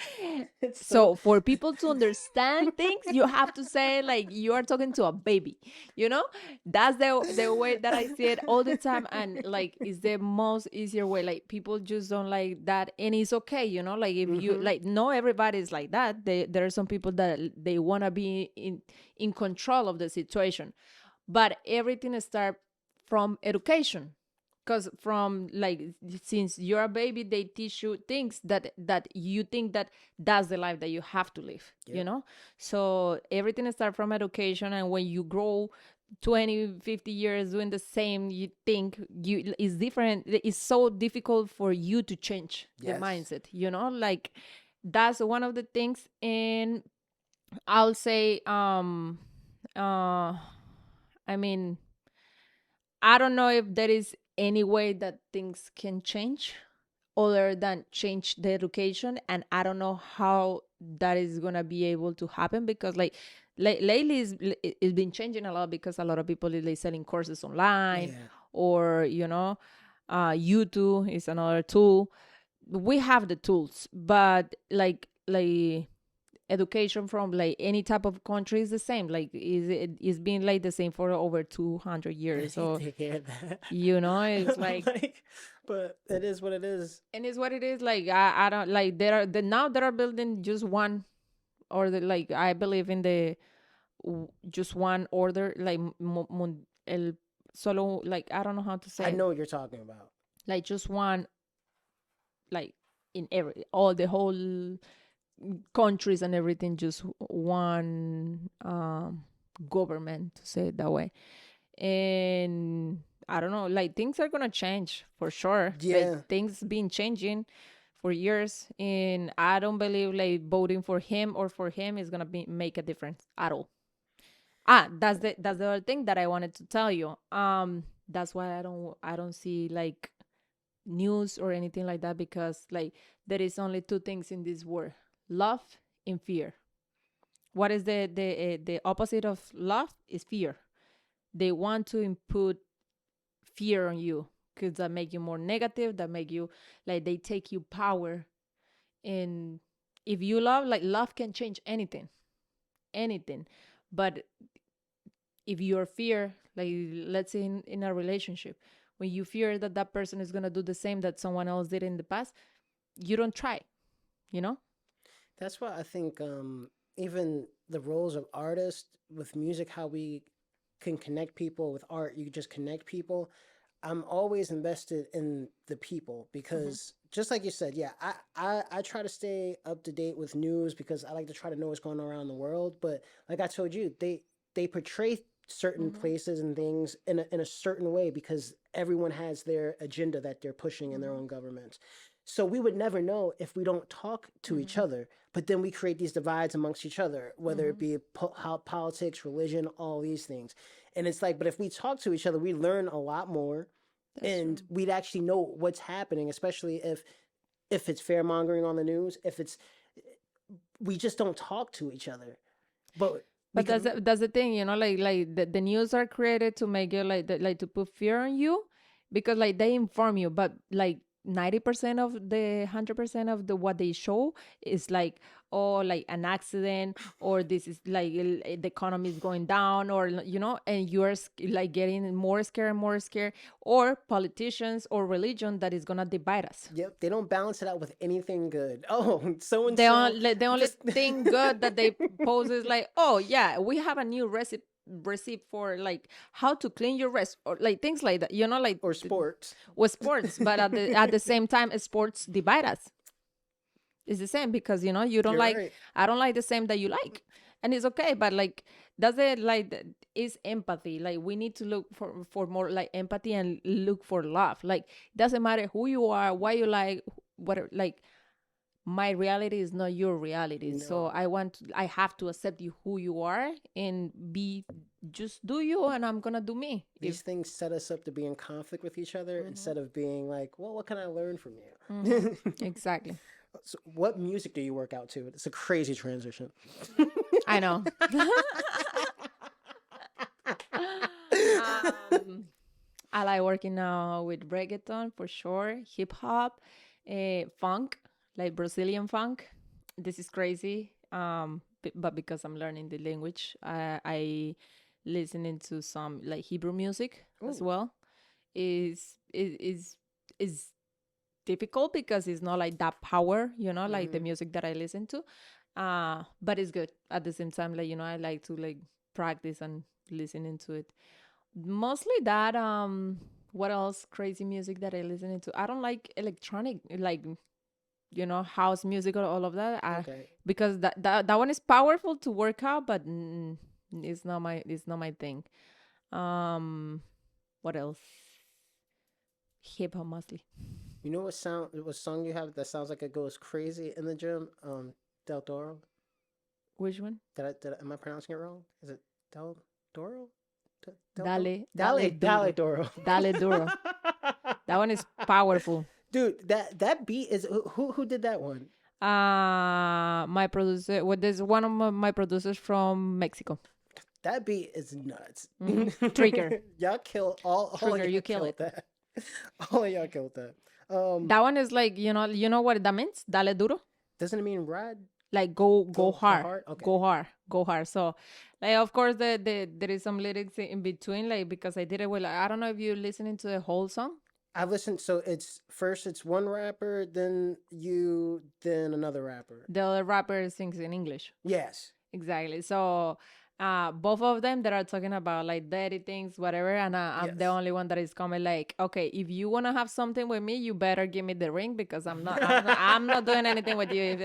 It's so So for people to understand things, you have to say like you are talking to a baby. You know, that's the way that I see it all the time, and like it's the most easier way. Like people just don't like that, and it's okay. Like if you Mhm. like, no, everybody's like that. There are some people that they wanna be in control of the situation, but everything start from education, because from like since you're a baby they teach you things that you think that that's the life that you have to live. Yep. So everything starts from education, and when you grow 20-50 years doing the same, you think you is different. It's so difficult for you to change the Yes. mindset, like that's one of the things. And I'll say I mean, I don't know if there is any way that things can change other than change the education, and I don't know how that is gonna be able to happen, because like lately it's been changing a lot, because a lot of people is like selling courses online, Yeah. or YouTube is another tool. We have the tools, but like education from like any type of country is the same. Like it's been like the same for over 200 I years. hate So to hear that. it's like, Like, but it is what it is. and it's what it is. Like I don't like, now they are building just one, or like I believe in the just one order, like el solo, like I don't know how to say I it. know what you're talking about. Like just one, like in every all the whole countries and everything, just one government, to say it that way. And I don't know, like things are gonna change for sure. Like Yeah. things been changing for years, and I don't believe like voting for him or for him is gonna be make a difference at all. That's the other thing that I wanted to tell you. That's why I don't see like news or anything like that, because like there is only two things in this world: love and fear. What is the opposite of love? Is fear. They want to input fear on you, because that make you more negative, that make you like they take you power. And if you love, like love can change anything. But if you're fear, like let's say in a relationship, when you fear that that person is going to do the same that someone else did in the past, you don't try, you know. That's why I think even the roles of artists with music, how we can connect people with art, you just connect people. I'm always invested in the people Mm-hmm. because just like you said, yeah, I try to stay up to date with news because I like to try to know what's going on around the world. But like I told you, they portray certain Mm-hmm. places and things in a certain way because everyone has their agenda that they're pushing in their Mm-hmm. own governments. So we would never know if we don't talk to each Mm-hmm. other. But then we create these divides amongst each other, whether it Mm-hmm. be politics, religion, all these things. And it's like, but if we talk to each other, we learn a lot more That's and true. we'd actually know what's happening, especially if it's fair mongering on the news, if it's we just don't talk to each other. But But because that's the thing, like the news are created to make you like to put fear on you, because like they inform you, but like 90% of the 100% of the what they show is like, oh, like an accident, or this is like the economy is going down, or and you're like getting more scared, or politicians or religion that is gonna divide us. yep, they don't balance it out with anything good. Oh, so and The so only the only just thing good that they pose is like, oh yeah, we have a new recipe for like how to clean your rest, or like things like that, like or sports. with sports. But at the same time, sports divide us. It's the same, because you don't You're like, right. I don't like the same that you like, and it's okay. But like, does it like is empathy? Like we need to look for more like empathy and look for love. Like doesn't matter who you are, why you like, whatever. Like my reality is not your reality, so No. I have to accept you who you are, and be just do you, and I'm gonna do me. If These things set us up to be in conflict with each other Mhm. instead of being like, well, what can I learn from Mhm. you? Exactly. So what music do you work out to? It's a crazy transition. I know. um, I like working now with reggaeton for sure, hip hop, funk, like Brazilian funk. This is crazy. But because I'm learning the language, I listening to some like Hebrew music as Ooh. well. Is difficult because it's not like that power, like the music that I listen to. But it's good at the same time. Like I like to like practice and listening to it. Mostly that. What else? Crazy music that I listen to. I don't like electronic, like house music or all of that. Okay. Because that one is powerful to work out, but it's not my thing. What else? Hip hop mostly. You know what song you have that sounds like it goes crazy in the gym? Del Toro. Which one? Am I pronouncing it wrong? Is it Del Toro? Dale Doro. Dale duro. That one is powerful. Dude, that beat is who did that one? My producer. Well, there's one of my producers from Mexico. That beat is nuts. Trigger. Y'all kill all Trigger, of you y'all kill killed it. that. All of y'all killed that. That one is like you know what that means? Dale duro. Doesn't it mean ride? Like go hard, hard? Okay. go hard. So, like of course there is some lyrics in between, like because I did it well. I don't know if you're listening to the whole song. I've listened. So it's one rapper, then you, then another rapper. The other rapper sings in English. Yes. Exactly. So, both of them that are talking about like dirty things, whatever, and I'm the Yes. only one that is coming like, okay, if you wanna have something with me, you better give me the ring because I'm not doing anything with you,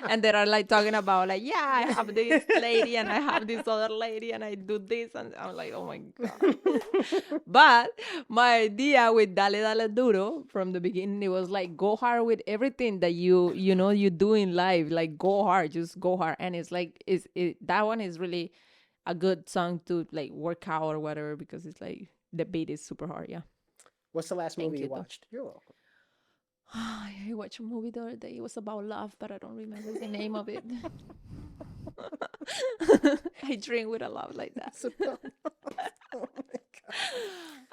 And they are like talking about like, yeah, I have this lady and I have this other lady and I do this, and I'm like, oh my god. But my idea with Dale Dale Duro from the beginning, it was like go hard with everything that you do in life. Like go hard, just go hard. And it's like that one is really a good song to like work out or whatever because it's like the beat is super hard. Yeah. What's the last Thank movie you you, though. watched? You're welcome. I watched a movie the other day. It was about love, but I don't remember the name of it. I drink with a love like that. Oh my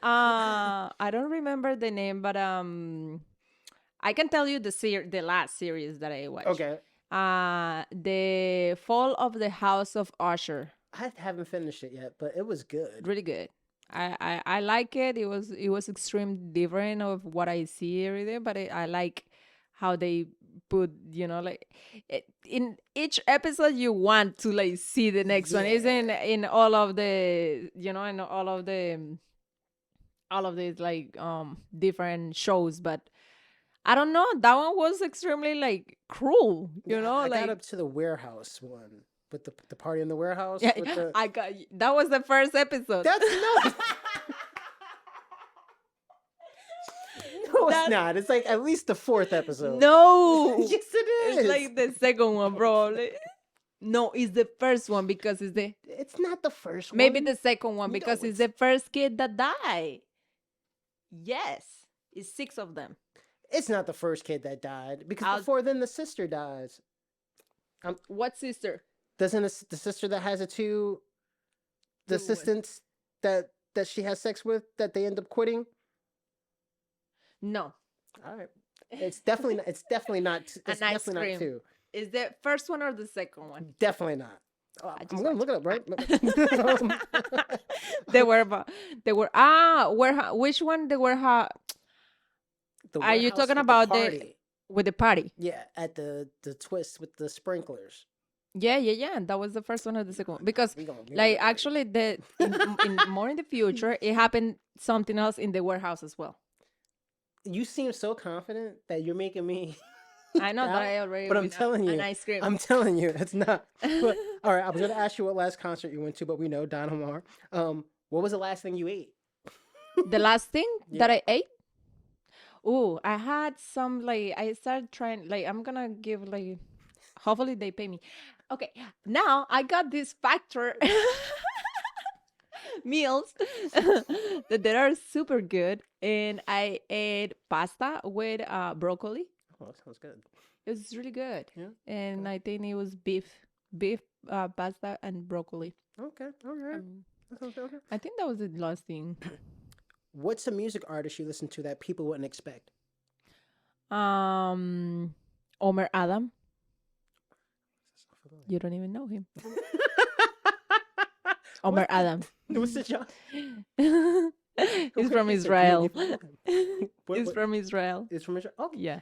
god. I don't remember the name, but I can tell you the last series that I watched. Okay. The Fall of the House of Usher. I haven't finished it yet, but it was good. Really good. I like it. It was extreme different of what I see every day, but I like how they put like in each episode you want to like see the next one. It's in all of the in all of these like different shows, but I don't know. That one was extremely like cruel, I like got up to the warehouse one with the party in the warehouse. yeah, with the... I got that was the first episode. That's no. No, it's not. It's like at least the fourth episode. No, Yes, it is. it's like the second one, probably. No, it's the first one because It's not the first one. maybe the second one No, because it's the first kid that died. Yes, it's 6 of them. It's not the first kid that died because I'll- before then the sister dies. What sister? Doesn't the sister that has the two The assistants that she has sex with that they end up quitting? No, All right. It's definitely not. It's definitely not. It's An ice definitely cream. not two. is the first one or the second one? Definitely not. Oh, I just I'm gonna look it up, right? They were which one they were The Are you warehouse talking with about the party. with the party? Yeah, at the twist with the sprinklers. Yeah. That was the first one or the second one because We gonna like look it up. actually in more in the future it happened something else in the warehouse as well. You seem so confident that you're making me. I know that doubt, I already but I'm win telling an you, ice cream. I'm telling you, it's not. But, all right, I was gonna ask you what last concert you went to, but we know Don Omar. What was the last thing you ate? The last thing Yeah. that I ate. Oh, I had some like I started trying like I'm gonna give like hopefully they pay me. Okay, now I got this factor meals that they are super good, and I ate pasta with broccoli. Oh, that sounds good. It was really good. Yeah. And Okay. I think it was beef, pasta, and broccoli. Okay. All right. Um, That sounds okay. I think that was the last thing. What's a music artist you listen to that people wouldn't expect? Um, Omer Adam. That's so familiar. You don't even know him. Omer What's Adam. what's the job? He's from It's a Israel. community fan. He's from Israel. It's from Israel. Okay. Yeah.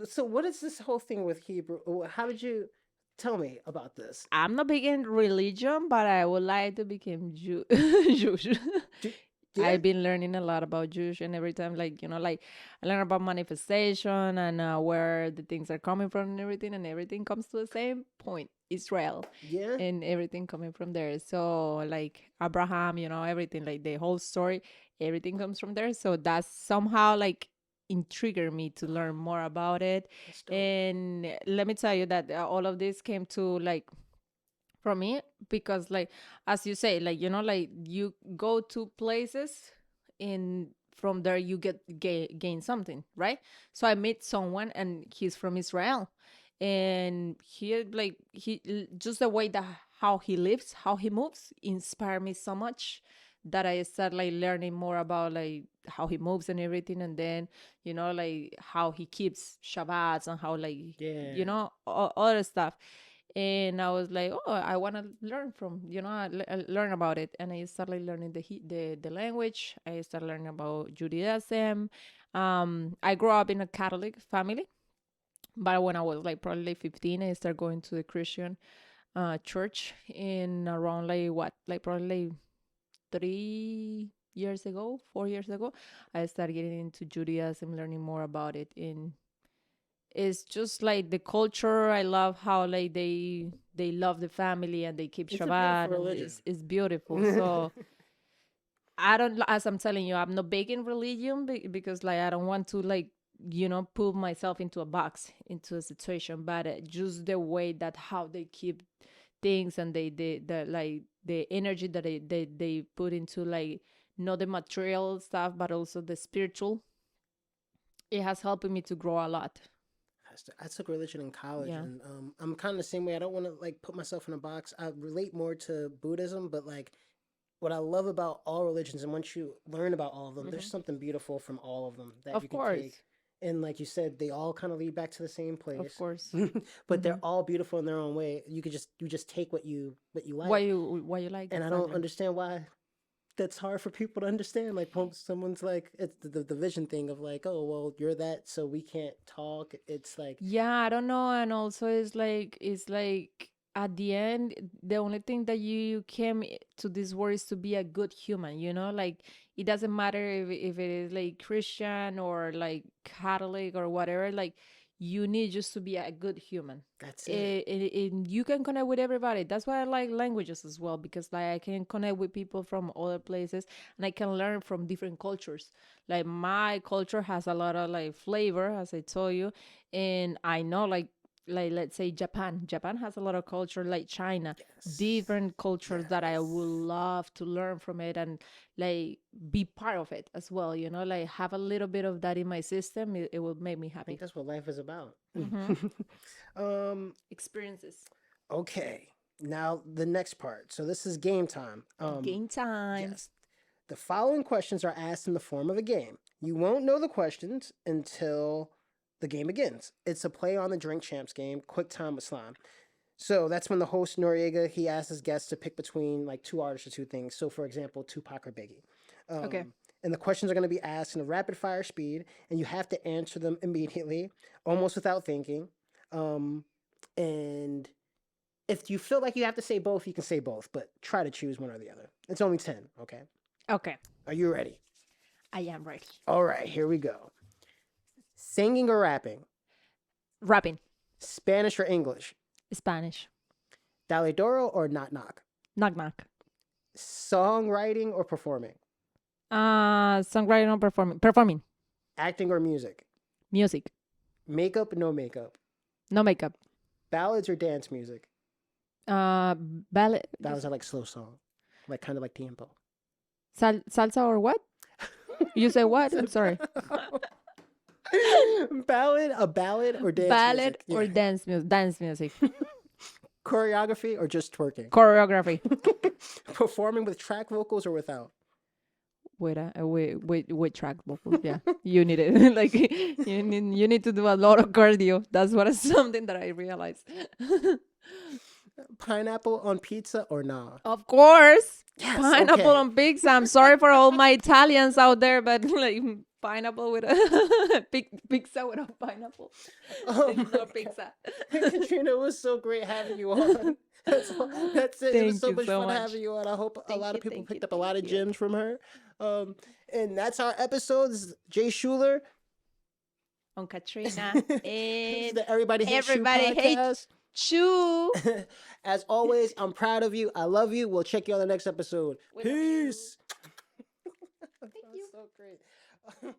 So what is this whole thing with Hebrew? How did you tell me about this? I'm not big in religion, but I would like to become Jewish. Do, yeah. I've been learning a lot about Jewish, and every time, like, like I learn about manifestation and where the things are coming from and everything comes to the same point, Israel, Yeah. and everything coming from there. So, like Abraham, everything, like the whole story, everything comes from there. So that's somehow like intrigued me to learn more about it. That's dope. And let me tell you that all of this came to like from me because like as you say, like like you go to places and from there you gain something, right? So I met someone and he's from Israel, and he just the way that how he lives, how he moves inspire me so much that I start like learning more about like how he moves and everything, and then like how he keeps Shabbats and how like Yeah. other stuff. And I was like, oh, I want to learn from, learn about it. And I started learning the language. I started learning about Judaism. I grew up in a Catholic family, but when I was like probably 15, I started going to the Christian church in around like probably 3 years ago, 4 years ago. I started getting into Judaism, learning more about it. In It's just like the culture. I love how like they love the family and they keep It's a Shabbat, beautiful and religion. it's beautiful. So I don't, as I'm telling you, I'm not big in religion because like I don't want to like put myself into a box, into a situation. But just the way that how they keep things, and the like the energy that they put into like not the material stuff but also the spiritual, it has helped me to grow a lot. I took religion in college, Yeah. and I'm kind of the same way. I don't want to like put myself in a box. I relate more to Buddhism, but like what I love about all religions, and once you learn about all of them, there's something beautiful from all of them that Of you can course. take. And like you said, they all kind of lead back to the same Of place. course. But they're all beautiful in their own way. You just take what you like. Why you like And I don't exactly? understand why that's hard for people to understand. Like when someone's like, it's the vision thing of like, oh well, you're that, so we can't talk. It's like, Yeah, I don't know. And also it's like at the end, the only thing that you came to this world is to be a good human, like it doesn't matter if it is like Christian or like Catholic or whatever, like you need just to be a good human. that's it. And you can connect with everybody. That's why I like languages as well, because like I can connect with people from other places and I can learn from different cultures. Like my culture has a lot of like flavor, as I told you, and I know like let's say Japan has a lot of culture, like China, Yes. different cultures that I would Yes. love to learn from it and like be part of it as well, like have a little bit of that in my system. It will make me I think happy. that's what life is about. Hmm. um. Experiences. Okay. Now the next part. So this is game time. Game time. Yes. The following questions are asked in the form of a game. You won't know the questions until the game begins. It's a play on the Drink Champs game, Quick Time with Slime. So that's when the host Noriega he asks his guests to pick between like two artists or two things. So for example, Tupac or Biggie. Okay. And the questions are going to be asked in a rapid fire speed, and you have to answer them immediately, almost without thinking. And if you feel like you have to say both, you can say both, but try to choose one or the other. It's only 10, okay? Okay. Are you ready? I am ready. All right, here we go. Singing or rapping? Rapping. Spanish or English? Spanish. Dale Doro or Knock Knock? Knock knock. Songwriting or performing? Songwriting or performing. Acting or music? Music. Makeup, no makeup? No makeup. Ballads or dance music? Ballet. Ballads are like slow song, like kind of like tiempo. Salsa or what? You say what? I'm sorry. A ballad or dance Ballad music? or Yeah. dance music. Choreography or just twerking? Choreography. Performing with track vocals or without? With track vocals. Yeah, you need it. Like you need to do a lot of cardio. That's what is something that I realized. Pineapple on pizza or nah? Of course, Yes, pineapple okay. on pizza. I'm sorry for all my Italians out there, but like pineapple with a pizza with a pineapple. Oh It's my not pizza. God. Katrina, it was so great having you on. That's it. It was Thank so you much so fun much. having you on. I hope a lot of people Thank you, picked up a thank lot of you. gems from her. And that's our episode. This is J Shuler. On Katrina This is and the Everybody Hates Shoe everybody hates podcast. chew. As always, I'm proud of you. I love you. We'll check you on the next episode. We love you. Peace. Thank you. So great.